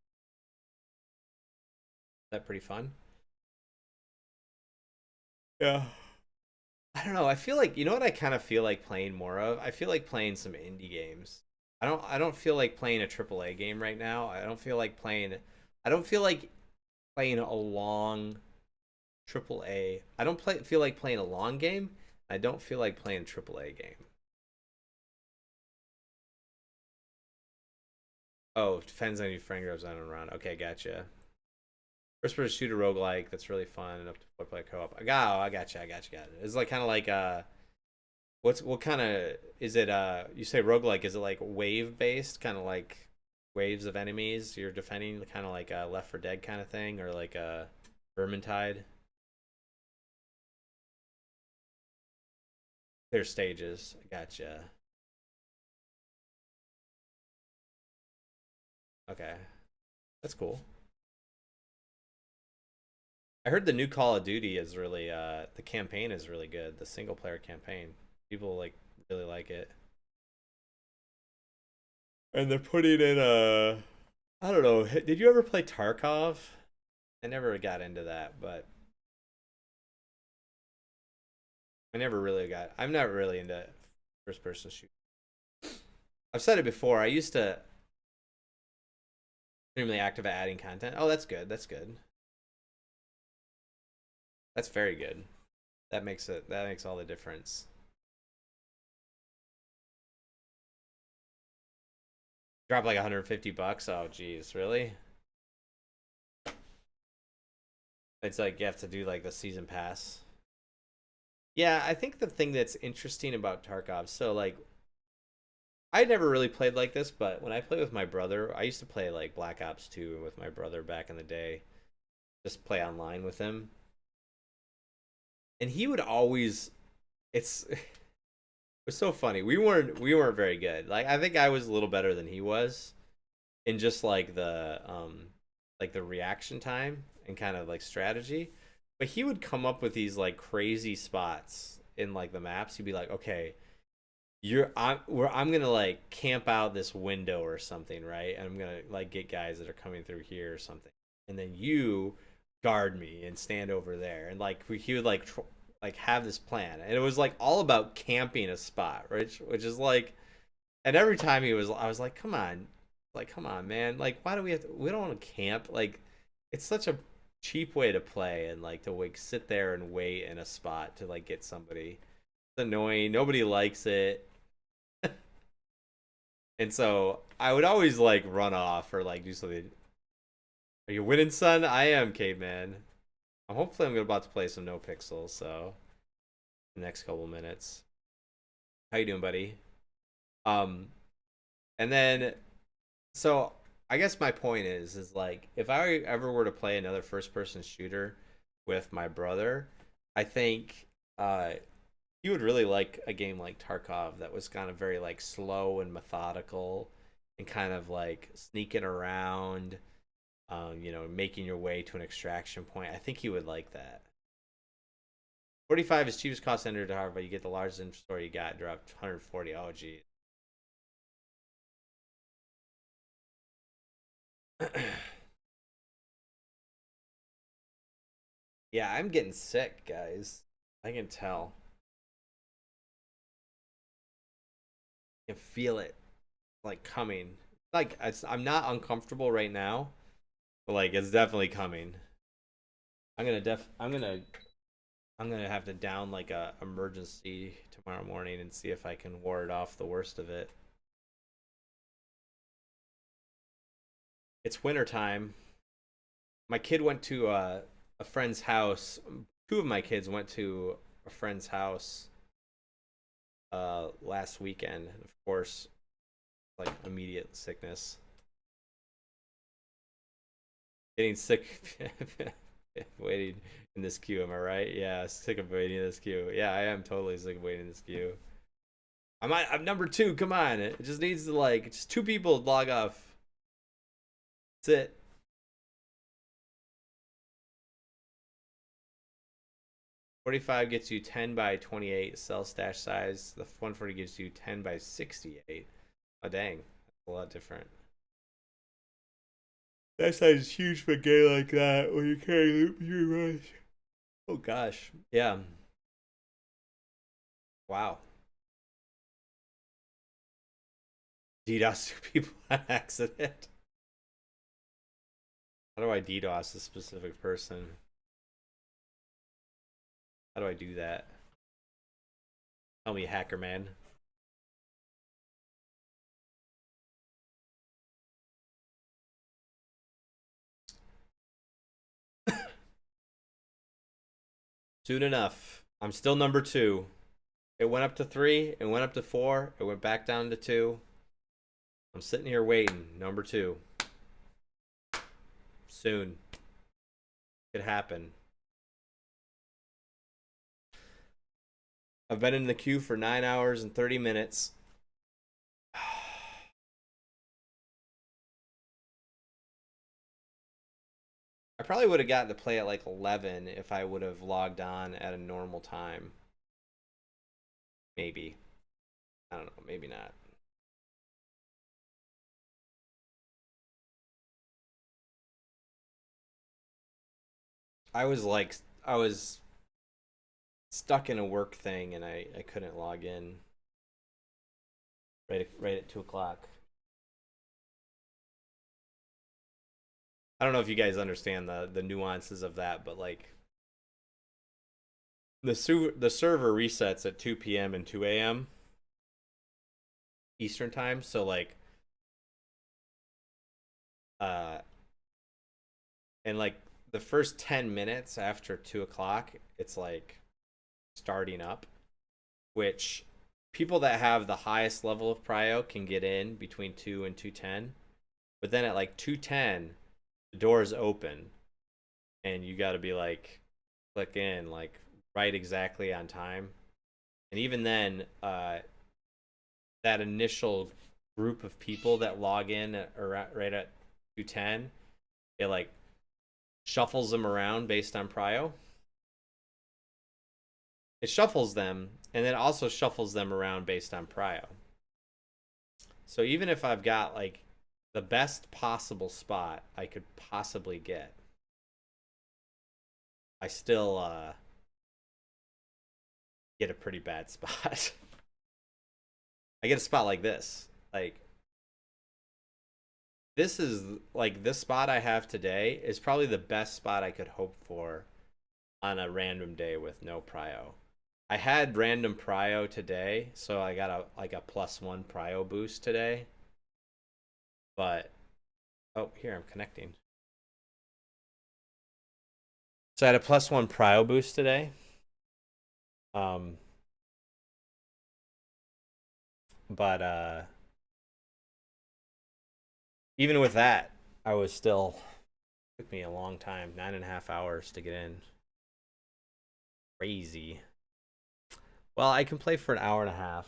Is that pretty fun? Yeah. I don't know. I feel like, you know what I kind of feel like playing more of? I feel like playing some indie games. I don't feel like playing a AAA game right now. I don't feel like playing a long AAA. I don't feel like playing a long game. I don't feel like playing a AAA game. Oh, depends on your friend groups on and around. Okay, gotcha. First person shooter roguelike that's really fun and up to 4 player co-op. I gotcha. It's like kind of like what kind of is it you say roguelike, is it like wave based, kind of like waves of enemies you're defending, kind of like a Left 4 Dead kind of thing, or like a Vermintide? There's stages. Gotcha. Okay. That's cool. I heard the new Call of Duty is really the campaign is really good. The single player campaign. People like really like it. And they're putting in a I don't know. Did you ever play Tarkov? I never got into that, but I'm not really into first person shoot. I've said it before. I used to extremely active at adding content. Oh, that's good. That's good. That's very good. That makes all the difference. Drop like 150 bucks. Oh, geez, really? It's like you have to do like the season pass. Yeah, I think the thing that's interesting about Tarkov, so like I never really played like this, but when I play with my brother, I used to play like Black Ops 2 with my brother back in the day. Just play online with him. And he would always it was so funny. We weren't very good. Like I think I was a little better than he was in just like the reaction time and kind of like strategy. But he would come up with these like crazy spots in like the maps. He'd be like, "Okay, I'm gonna like camp out this window or something, right? And I'm gonna like get guys that are coming through here or something, and then you guard me and stand over there." And like he would like have this plan, and it was like all about camping a spot, right? Which is like, and every time I was like, come on, man, like why do we don't want to camp? Like it's such a cheap way to play and like to like sit there and wait in a spot to like get somebody. It's annoying. Nobody likes it. And so I would always like run off or like do something. Are you winning, son? I am, caveman. I'm about to play some No Pixels, so the next couple minutes. How you doing, buddy? Um, and then so I guess my point is like if I ever were to play another first person shooter with my brother, I think he would really like a game like Tarkov that was kind of very like slow and methodical and kind of like sneaking around, making your way to an extraction point. I think he would like that. 45 is cheapest cost ender to Harvard, but you get the largest inventory you got dropped 140. Oh, geez. Yeah, I'm getting sick, guys. I can tell. I can feel it like coming. Like I'm not uncomfortable right now, but like it's definitely coming. I'm gonna have to down like a emergency tomorrow morning and see if I can ward off the worst of it. It's winter time. My kid went to a friend's house. Two of my kids went to a friend's house last weekend. And of course, like immediate sickness. Getting sick waiting in this queue, am I right? Yeah, sick of waiting in this queue. Yeah, I am totally sick of waiting in this queue. I'm number 2. Come on. It just needs to like just 2 people log off. That's it. $45 gets you 10 by 28 cell stash size. The 140 gives you 10 by 68. Oh dang, that's a lot different. That size is huge for a game like that when you carry loot between runs. Oh gosh, yeah. Wow. DDoS 2 people on accident. How do I DDoS a specific person? How do I do that? Tell me, hacker man. Soon enough. I'm still number 2. It went up to 3. It went up to 4. It went back down to 2. I'm sitting here waiting. Number 2. Soon. Could happen. I've been in the queue for 9 hours and 30 minutes. I probably would have gotten to play at like 11 if I would have logged on at a normal time. Maybe. I don't know. Maybe not. I was stuck in a work thing and I couldn't log in. right at 2 o'clock. I don't know if you guys understand the nuances of that, but like the server resets at 2 p.m. and 2 a.m. Eastern time, so like and like the first 10 minutes after 2 o'clock, it's like starting up, which people that have the highest level of prio can get in between 2 and 2:10, but then at like 2:10 the doors open and you got to be like click in like right exactly on time. And even then that initial group of people that log in right at 2:10, it like shuffles them around based on prio. It shuffles them and then also shuffles them around based on prio. So even if I've got like the best possible spot I could possibly get, I still get a pretty bad spot. I get a spot like this. Like this is like this spot I have today is probably the best spot I could hope for on a random day with no prio. I had random prio today, so I got a +1 prio boost today. But oh, here I'm connecting. So I had a +1 prio boost today. But even with that, I was still took me a long time, 9.5 hours to get in. Crazy. Well, I can play for an hour and a half.